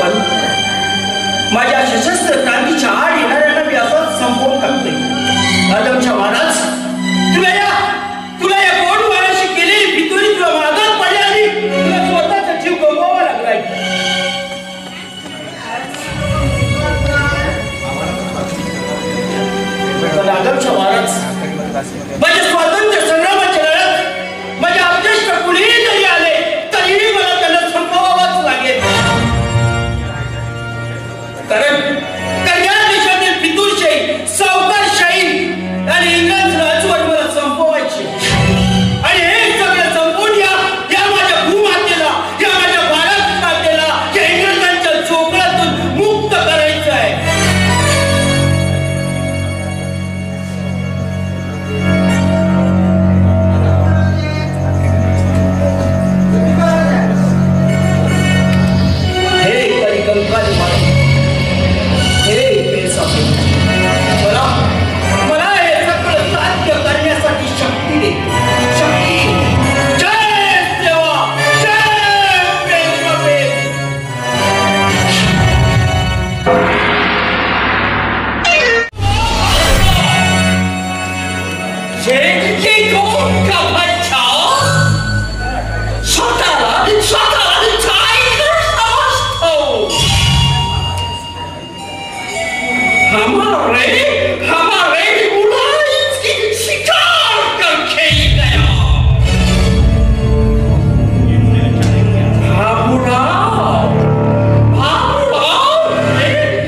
पण माझ्या सशस्त्र क्रांतीच्या आड येणाऱ्यांना मी असंच संपवून टाकतोय. राजमशा महाराज, तुला या गोड वाराशी केलेली फितुरी तुला मागात पडली आणि तुला स्वतःचा जीव गमवावा लागलाय. राजमशा महाराज, माझ्या स्वातंत्र्य संग्रामाच्या लढत माझ्या अध्यक्ष कुणीही जरी आले तरीही मला त्यांना संपवावाच लागेल. कारण या देशातील फितूरशाही, सावकारशाही आणि इंग्रज राजवट मला संपवायची आणि हे सगळं संपवून या माझ्या भूमातेला, या माझ्या भारत मातेला या इंग्रजांच्या चोपडातून मुक्त करायचं आहे. मला हे सगळं साध्य करण्यासाठी शक्ती दे, शक्ती. जय देवा, जय प्रेमबाबे. हमारे बुराई की शिकार करके ही गया.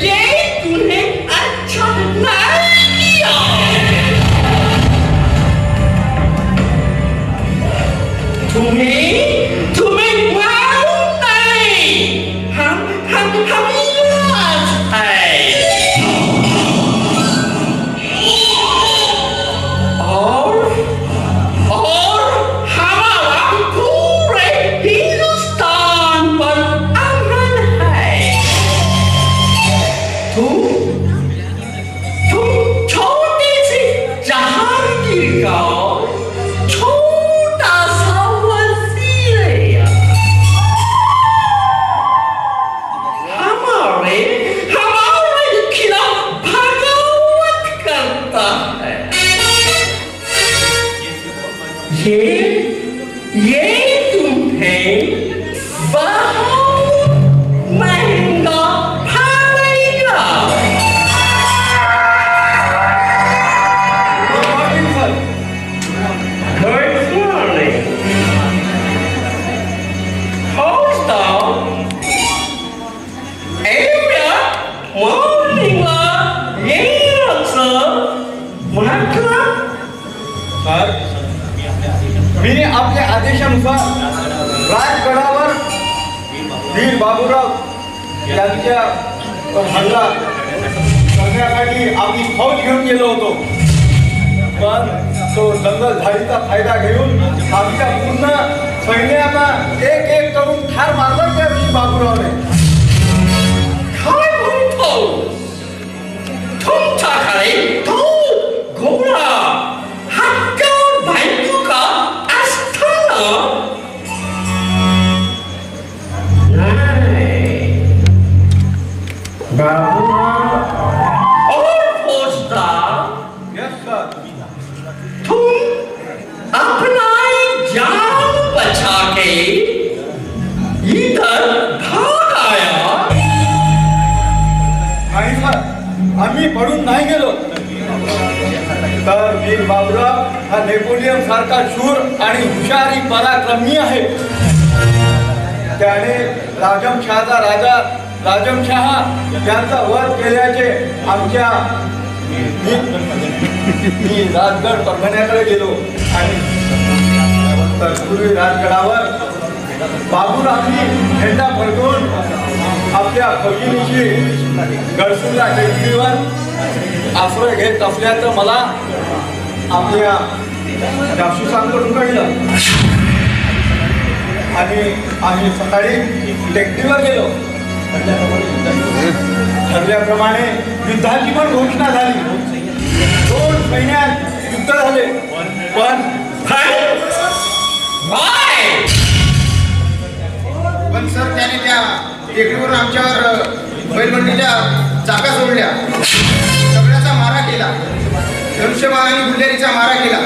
ये तूने अच्छा नहीं किया. तुम्हें मालूम नहीं हम मी आपल्या आदेशानुसार राजगडावर वीर बाबूराव यांच्या हल्ला करण्यासाठी आम्ही फौज घेऊन गेलो होतो, पण तो जंगलझाडीचा फायदा घेऊन आमच्या पूर्ण सैन्याला एक एक करून ठार मारलं त्या वीर बाबूरावने. काय म्हणतो तुमच्याकडे तो घोडा हक्कावर बायका असताना? नाही बाबूराव और फौजदार. Yes sir. आम्ही पडून नाही गेलो. तर वीर बाबूराव हा नेपोलियन सारखा शूर आणि हुशारी पराक्रमी आहे. त्याने राजमशहाचा राजा राजमशहा यांचा वध केल्याचे आमच्या मी राजगड परभण्याकडे गेलो आणि तत्पूर्वी राजगडावर बाबूरावनी झेंडा फडकवून आपल्या फौजींची गडसुला टेकडीवर आश्रय घेत असल्याचं मला आपल्या जासूसांकडून कळलं आणि आम्ही सकाळी टेकडीवर गेलो. ठरल्याप्रमाणे युद्धाची पण घोषणा झाली. 2 महिन्यात युद्ध झाले. पण सर त्याने त्या टेकडीवरून आमच्यावर बैलबंडीच्या चाका सोडल्या, सगळ्याचा मारा केला, धनुष्यबाण आणि गुल्हेरीचा मारा केला.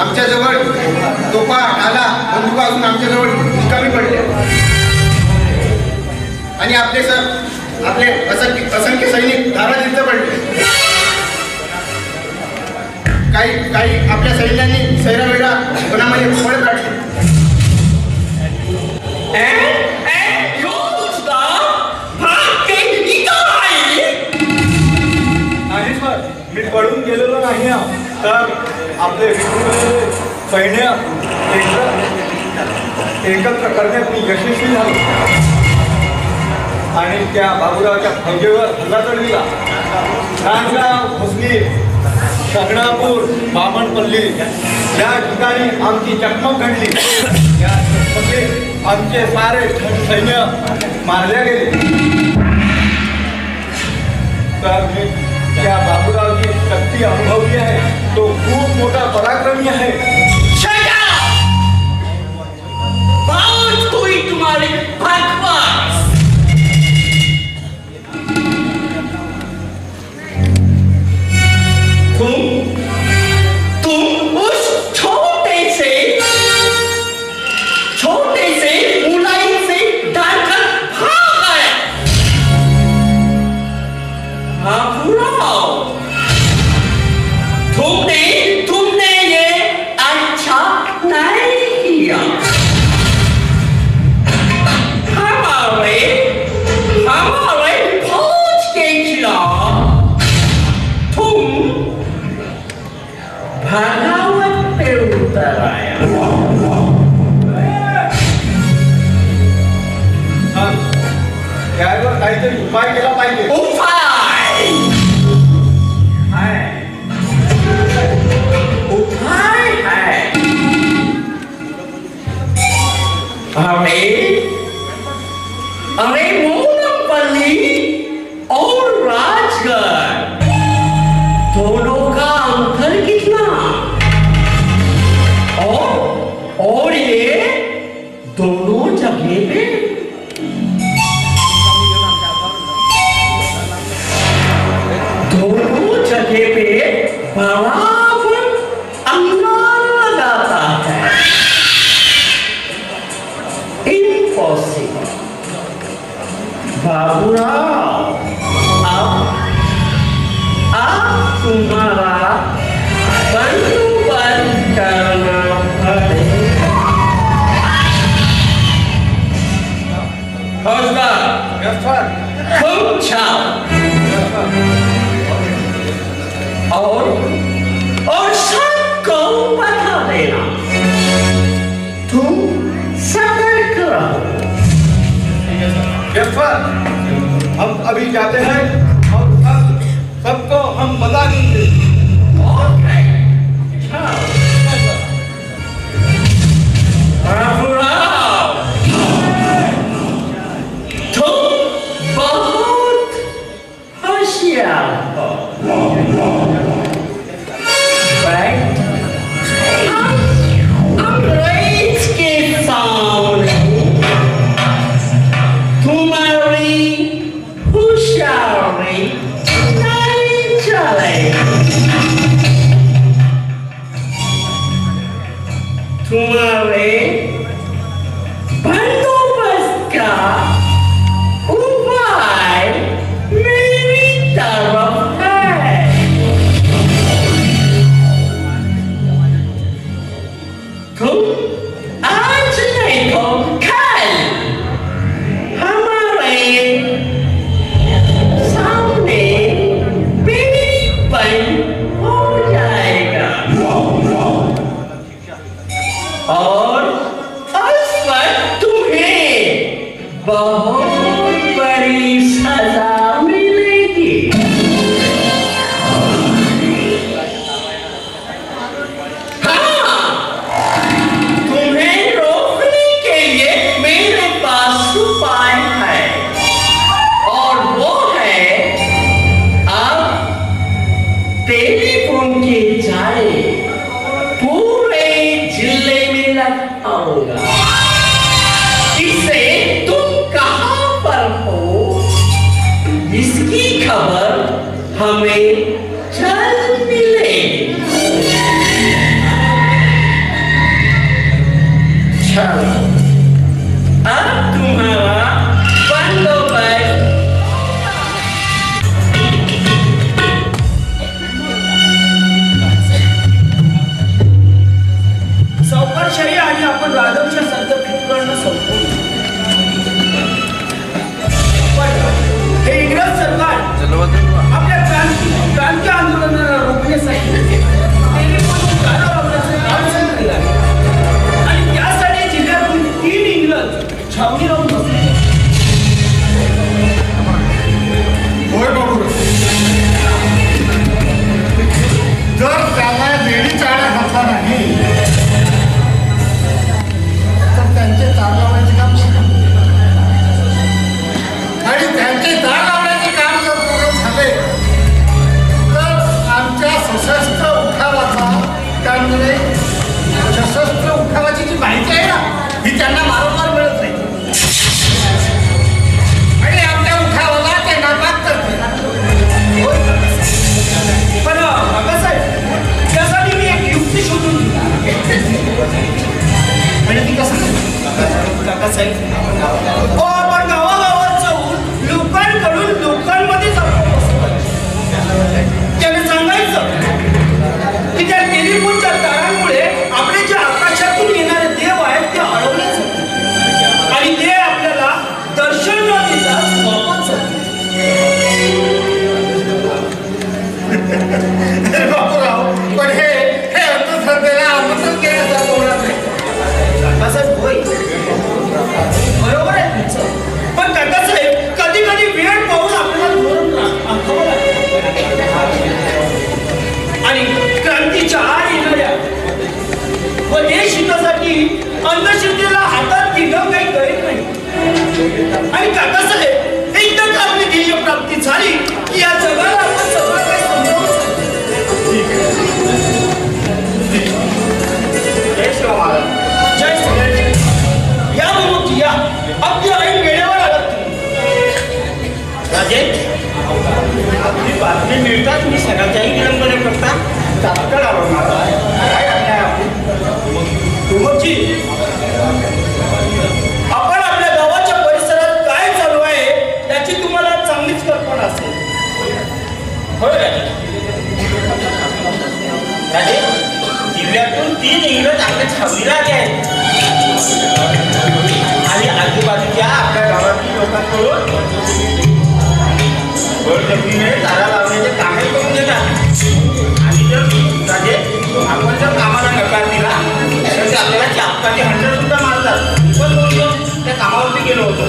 आमच्याजवळ तोफा ढाला बंदुका असून आमच्याजवळ निकामी पडल्या आणि आपले असंख्य सैनिक धारातीर्थ पडले. काही आपल्या सैन्यांनी सैरावेळा वनामध्ये पळ काढले. नाही सर, मी पडून गेलेलो नाही. तर आपले सैन्य एकत्र करण्यात मी यशस्वी झालो आणि त्या बाबूरावच्या फौजेवर हल्ला चढविला. नांदगाव, भोसरी, शगणापूर, बामणपल्ली या ठिकाणी आमची चकमक घडली. या चकमकीत आमचे सारे सैन्य मारले गेले. तर मी त्या बाबूरावची शक्ती अनुभवली आहे. तो खूप मोठा पराक्रमी आहे. तुम्हारी बकवास. तुम उस छोटे से मुलाई से डरकर भाग गए. बाबूराव, तुमने ये अच्छा नहीं किया. हमारे फौज के खिलाफ तुम बगावत पे उतर आया. यावर काहीतरी उपाय केला पाहिजे. उपाय है. अरे मोनमपल्ली और राजगढ़ दोनों का अंतर कितना? और ये दोनों जगह पे बराबर अंगार लगाता है. इम्पॉसिबल. बाबूराव, अब तुम्हारा बंदोबस्त करना पड़ेगा. तुम जाओ और सबको बता देना. तुम सतर्क रहो. हम अभी जाते हैं और सबको हम बता देंगे. तुम बहुत होशियार हो. अंग्रेज के सामने तुम्हारी होशियारी नहीं चलेगी. बहुत बड़ी सजा मिलेगी। हाँ, तुम्हें रोकने के लिए मेरे पास उपाय है, और वो है अब टेलीफोन के जाले पूरे जिले में लगाऊंगा। इससे तुम कहां पर हो इसकी खबर हमें जल्द मिलेगी। चलो, अब तुम्हारा बंदोबस्त सावकारशाही आणि आपण राजवच्या संतपित्रांना संपवू. पण हे इंग्रज सरकार आपल्या क्रांती आंदोलनाला रोखण्यासाठी टेलिफोन जाळं लावण्याचं काम सुरू केलं आहे. आणि त्यासाठी जिल्ह्यातून 3 इंग्रज छावणी लावून बसले. होय बाबूराव, जर त्याला वेळी चाळा घातला नाही तर त्यांचे तार लावण्याचे काम सुरू, आणि त्यांचे तार लावण्याचे काम जर पूर्ण झाले तर आमच्या सशस्त्र उठावाचा, त्यामुळे सशस्त्र उठावाची जी माहिती आहे ना ही त्यांना वारंवार मिळत नाही, आणि आमच्या उठावाला ते नापाक करते. पण काकासाहेब, त्यासाठी मी एक युक्ती शोधून दिली. आणि ती कसं काकासाहेब, आपण गावागावात जाऊन लोकांकडून लोकांमध्ये त्याने सांगायचं की त्या टेलिफोनच्या तारांमुळे आपले जे आकाशातून येणारे देव आहेत ते हरवले जातात आणि ते आपल्याला दर्शन न देताच वापस अरे बापूराव, पण हे अंधश्रद्धेला आमंत्रण केल्यासारखं होणार नाही. काकासाहेब, होय, बरोबर आहे तुमचं. पण काकासाहेब, कधी कधी वेळ पाहून आपल्याला धोरण आखावं लागतं. आणि क्रांतीच्या आड येणाऱ्या व देश हितासाठी अंधश्रद्धेला हातात घेणं काही गैर नाही. आणि काकासाहेब, एकदा का आपली ध्येय प्राप्ती झाली की या जगाला आपण सगळं काही समजावून जय शिव महाराज. जय श्री या म्हणून या अगदी ऐन वेळेवर आलात तुम्ही. राजे, आपली बातमी मिळताच मी सगळ्याच्याही विलंबने करता तात्काळ आलो. काय अन्याय आपली. तुमची आपण आपल्या गावाच्या परिसरात काय चालू आहे याची तुम्हाला चांगलीच कल्पना असेल. होय राजे, जिल्ह्यातून 3 इंग्रज आपल्या छावणीला आले आहेत आणि आजूबाजूच्या आपल्या गावातील लोकांकडून बळजबरीने तारा लावण्याचे कामे करून देतात. आणि जर राजे आपण जर कामाला नकार दिला तर ते आपल्याला चापकाची हंटर सुद्धा मारतात. पण दोन त्या कामावरती गेलो होतो.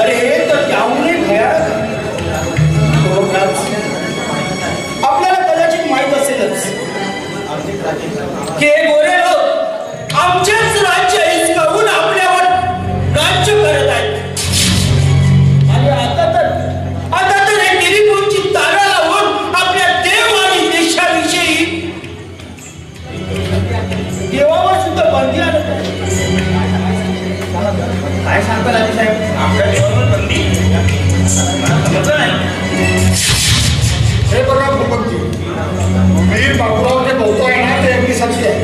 अरे हे तर त्यामुळे भयानक आहे. आपल्याला कदाचित माहित असेलच की हे गोरे लोक आमचेच राज्य हिसकावून आपल्यावर राज्य करत आहेत. आणि आता तर हे टेलिफोनची तारा लावून आपल्या देव आणि देशाविषयी देवावर सुद्धा बंदी आणत आहे. काय सांगता राजे साहेब, आपल्या देवावर बंदी? मला समजलं नाही. हे बघा भूपती, मी बापूराव जे बोलतोय ना ते अगदी सत्य आहे.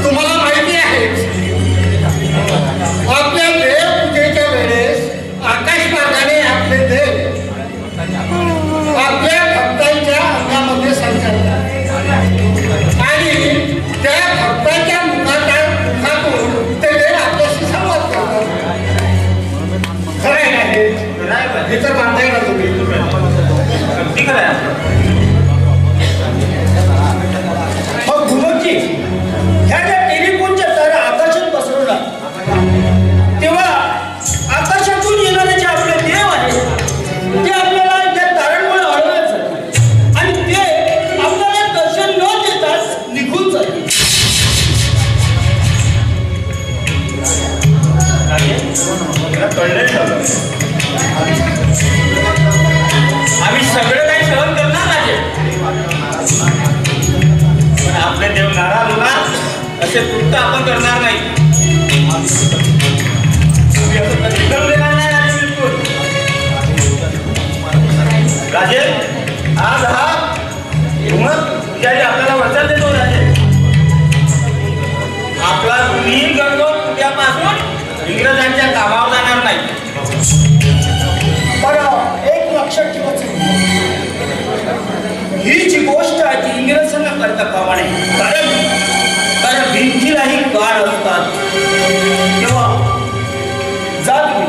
तुम्हाला माहिती आहे आपल्या देवपूजेच्या वेळेस आकाश मार्गाने आपले देव आपल्या भक्तांच्या अंगामध्ये संचारतात आणि त्या भक्तांच्या मुखातून ते देव आपल्याशी संवाद करतात. खरं आहे ना हे तर मानताय ना तुम्ही? अगदी खरं आहे. मग भूमकजी, ह्या ज्या टेलिफोनच्या तारा आकाशात पसरवला कळलंय सगळं. आम्ही सगळं काही सहन करणार राजे, पण आपले देव नाराज होणार असे कृत्य आपण करणार नाही. आम्ही असं कधी ठरवलेलं नाही राजे. बिलकुल राजे, आज हा मग ज्याने आपल्याला वचन देतो राजे, आपला तुम्ही गणगोत उद्यापासून इंग्रजांच्या कामावर जाणार नाही. बरं, एक लक्षात ठेवायचं, ही जी गोष्ट आहे ती इंग्रजांना करता कामा नाही. कारण भिंतीलाही काळ असतात. तेव्हा जा तुम्ही,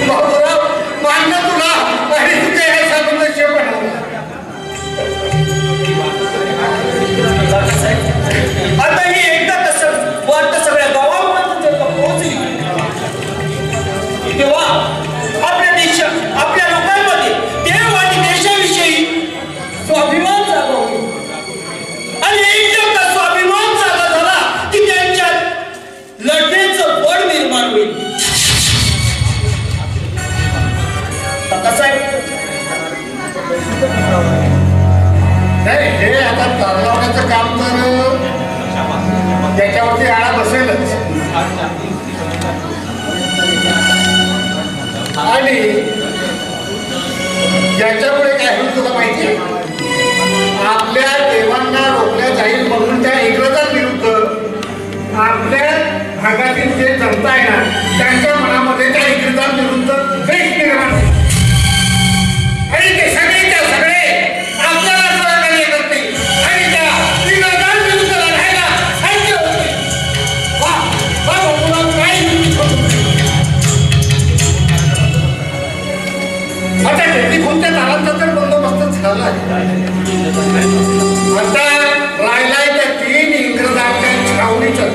समजलं? मान्य तुला आणि तुझे हे सांगून आता ही एकदा कसं वाटतं सगळ्या गावापर्यंत जर का पोहोचली, तेव्हा आपल्या आपल्या लोकांमध्ये देव आणि देशाविषयी स्वाभिमान जागा होईल. आणि एकदा का स्वाभिमान जागा झाला की त्यांच्यात लढण्याचं बळ निर्माण होईल. कसं आहे नाही, हे आता तरलावण्याचं काम तर त्याच्यावरती आळा बसेलच. आणि याच्यामुळे काय होईल तुला माहिती आहे? आपल्या देवांना रोखल्या जाईल म्हणून त्या इंग्रजांविरुद्ध आपल्या भागातील जे जनता आहे ना, त्यांच्या मनामध्ये त्या इंग्रजांविरुद्ध द्वेष निर्माण होईल. आणि ते सगळेच्या सगळे आपल्याला सहकार्य करतील आणि त्या इंग्रजांविरुद्ध लढायला सज्ज होतील. वा वा, तुला काय आता टेलिफोनच्या तारांचा तर बंदोबस्त झाला आहे. आता राहिलाय त्या 3 इंग्रजांच्या छावणीचं.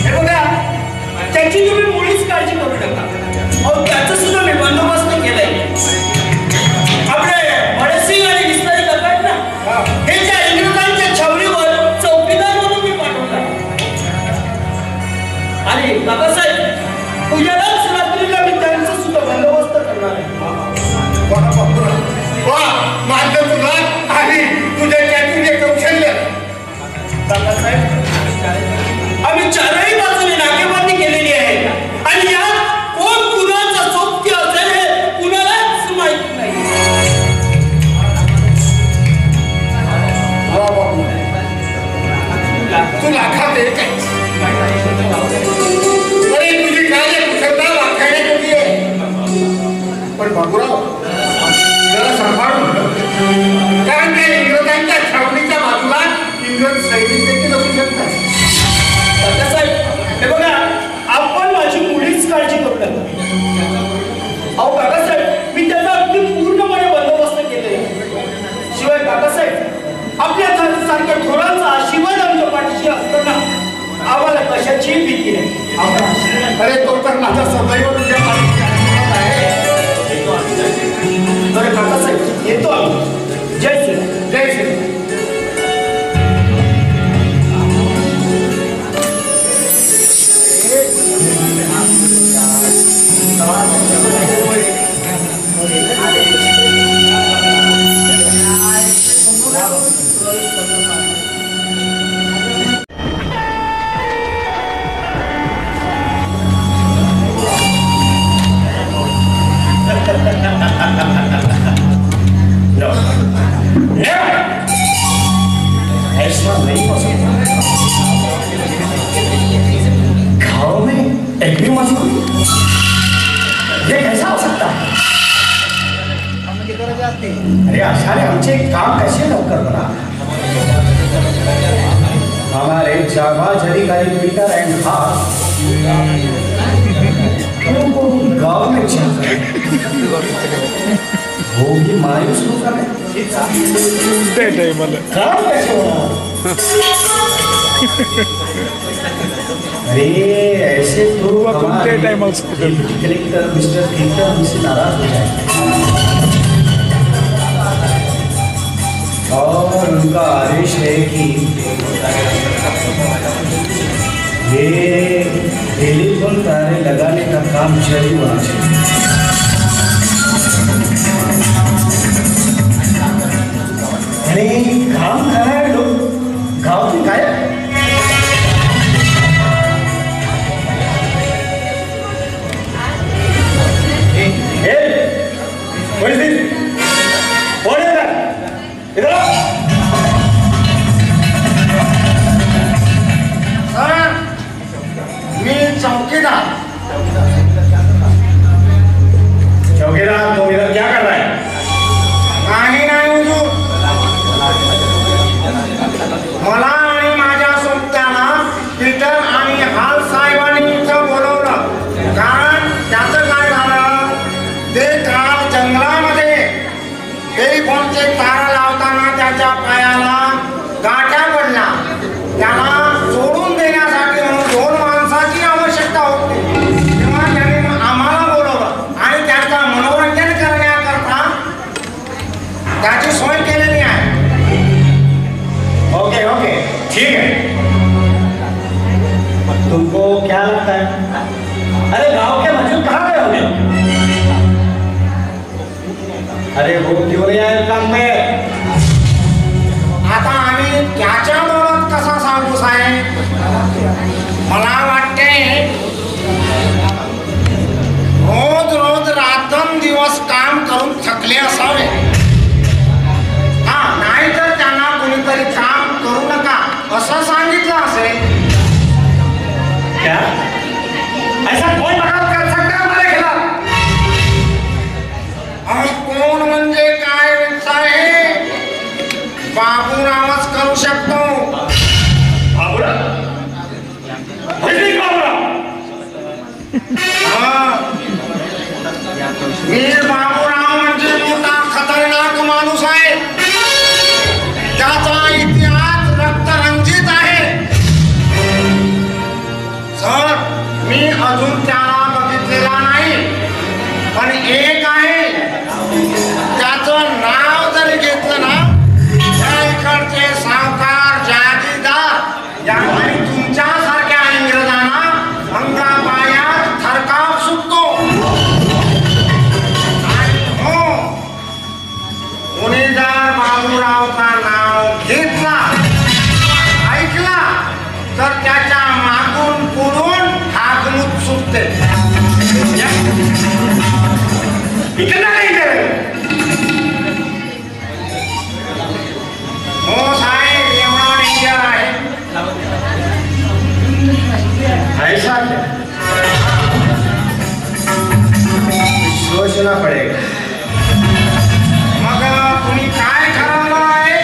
हे बघा, त्याची तुम्ही मुळीच काळजी करू नका. अहो, त्याचं सुद्धा मी बंदोबस्त केलाय. आपले भडसिंग आणि विस्तारी करतात ना, हे त्या इंग्रजांच्या छावणीवर चौकीदार म्हणून मी पाठवला. आणि बाबासाहेब, उद्यालाच रात्रीला मी त्यांचा सुद्धा बंदोबस्त करणार आहे. वा, मान्य तुला आणि तुझ्या त्यातून कौशल्य. बाबासाहेब, आम्ही चारही बाजूने नाकेबंदी केलेली आहे आणि यात कोण कुणाचा सोबती असेल हे कुणालाच माहित नाही. तू लाखात एक आहे. अरे तुझी काय कुशलता लाखाण्याची आहे. पण बाबूराव, जरा सांभाळून, कारण त्या इंग्रजांच्या छावणीच्या बाजूला इंग्रज सैनिक देखील असू शकतात. हे बघा, आपण माझी मुळीच काळजी करू नका. अहो काकासाहेब, मी त्याचा अगदी पूर्णपणे बंदोबस्त केलेला. शिवाय काकासाहेब, आपल्या सारख्या थोरांचा आशीर्वाद आमच्या पाठीशी असताना आम्हाला कशाचीही भीती नाही. अरे तो तर माझा सदैव तुझ्या पाठीशी आहे. बरं काकासाहेब, येतो आम्ही. जय श्रीराम. जय श्रीराम. ऐसा नहीं हो सकता. गाँव में एक भी मजदूर, ये कैसा हो सकता है? अरे अशाने आमचे काम कैसे लवकर बना? हमारे जाबाज अधिकारी पीटर एंड हार्ट गाँव में वो भी मायूस होकर काम कैसे होना? अरे ऐसे तो हमारे कलेक्टर मिस्टर क्लिंटन हमसे नाराज हो जाए और उनका आदेश है कि ये टेलीफोन तारे लगाने का काम जारी होना चाहिए। अरे काम करा है लोग गाँव की काय चौकीदार चौकीदार तुम इधर क्या कर रहा है? नाही हुजूर, मला आणि माझ्या सोबत्याला पीटर आणि हाल साहेबांनी इथं बोलवलं, कारण त्याचं काय झालं, ते काल जंगलामध्ये टेलिफोनचे तारा लावताना त्याच्या पायाला गाठ्या पडला. त्याला सोडून देण्यासाठी म्हणून 2 माणसाची आवश्यकता होती. तेव्हा त्याने आम्हाला बोलवलं आणि त्याचं मनोरंजन करण्याकरता त्याची सोय केलेली आहे. ओके ओके ठीक है। तुमको क्या लगता है? अरे गांव के मजदूर कहाँ गए होंगे? अरे वो क्यों नहीं आए काम पे? आता आम्ही त्याच्याबाबत कसा सांगू साहेब? मला वाटते रोज रोज रात्रंदिवस काम करून थकले असावे. हा, नाहीतर त्यांना कोणीतरी काम करू नका असं सांगितलं असेल. क्या ऐसा कौन बगावत कर सकता है हमारे खिलाफ? कोण म्हणजे काय साहेब? बाबूरावच करू शकतो. बाबूराव? भजनी बाबूराव? वीर बाबूराव म्हणजे मोठा खतरनाक माणूस आहे. त्याचा इतिहास रक्तरंजित आहे. सर, मी अजून त्याला बघितलेला नाही, पण एक आहे, त्याचं नाव जरी घेतलं ना, त्या इकडचे सावकार जागीरदार आणि तुमच्यासारख्या इंग्रजांना अंगापायात थरकाप सुटतो. कोणी जर बाबूरावचा नाव घेतला, ऐकला, तर त्याच्या मागून पुढून हाकलून सुटते. इतना नहीं करे हो साहेब, एवढा डेंजर आहे. ऐसा क्या? सोचना पड़ेगा. मग तुम्ही काय ठरवलं आहे?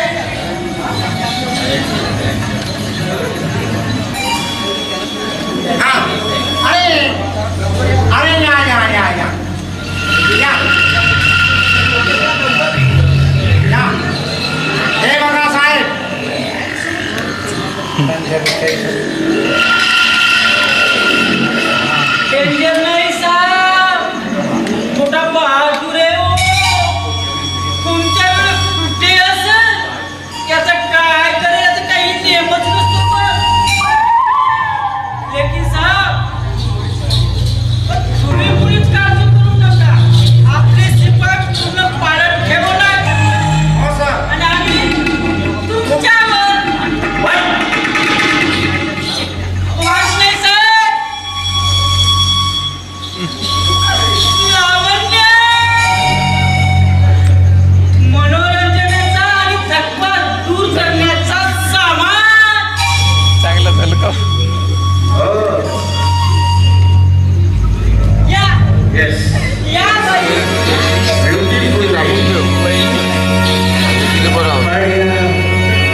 हा, अरे अरे या या या या या या. हे बघा साहेब, डेंजर नाही साहेब, मोठा बहादूर आहे हो. तुमच्याकडे कुठे असेल याचं काय करायचं काही नेमच नसतो. लेकिन साहेब, तुम्ही मुळीच काळजी करू नका. आपले शिपाई पूर्ण पाळत ठेवणार हो सर. आणि आम्ही तुमच्यावर वाट नाही साहेब. लावण्य मनोरंजनाचा आणि थकवा दूर करण्याचा सामान. चांगलं झालं का? या Yes. या बाई.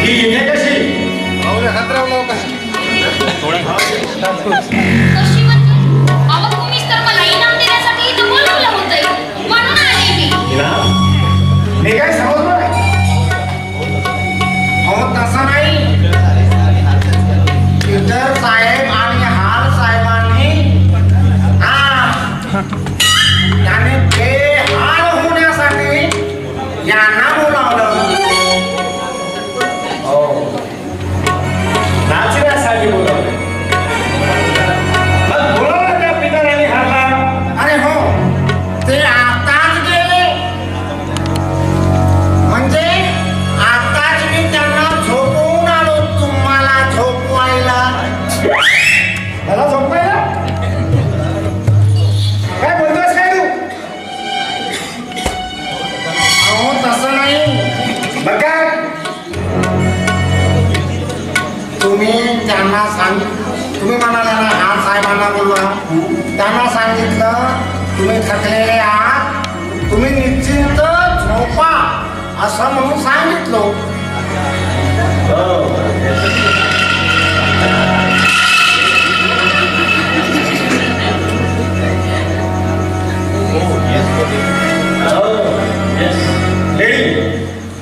ही येणे कशी? कशी म्हणजे? अहो, तुम्हीच तर मला इनाम तुम्ही म्हणाले ना हा साहेबांना बोलवा, त्यांना सांगितलं तुम्ही थकलेले आहात, तुम्ही निश्चिंत झोपा असं म्हणून सांगितलं.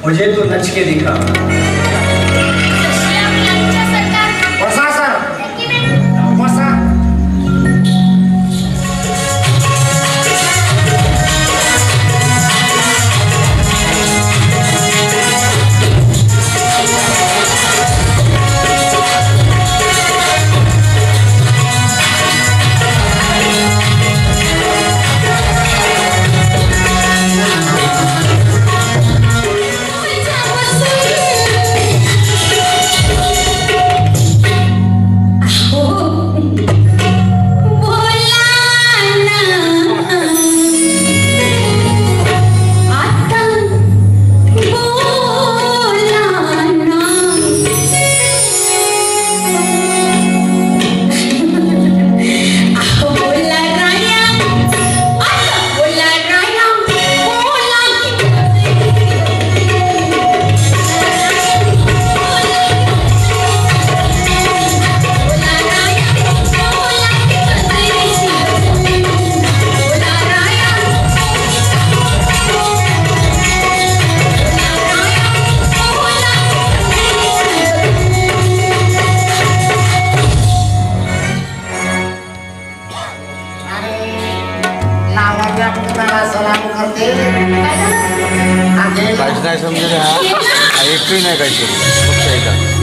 मुझे तो नच के दिखा. बसा सर, बसा. सलाम करते. काहीच नाही समजेल, हा एकही नाही काहीच.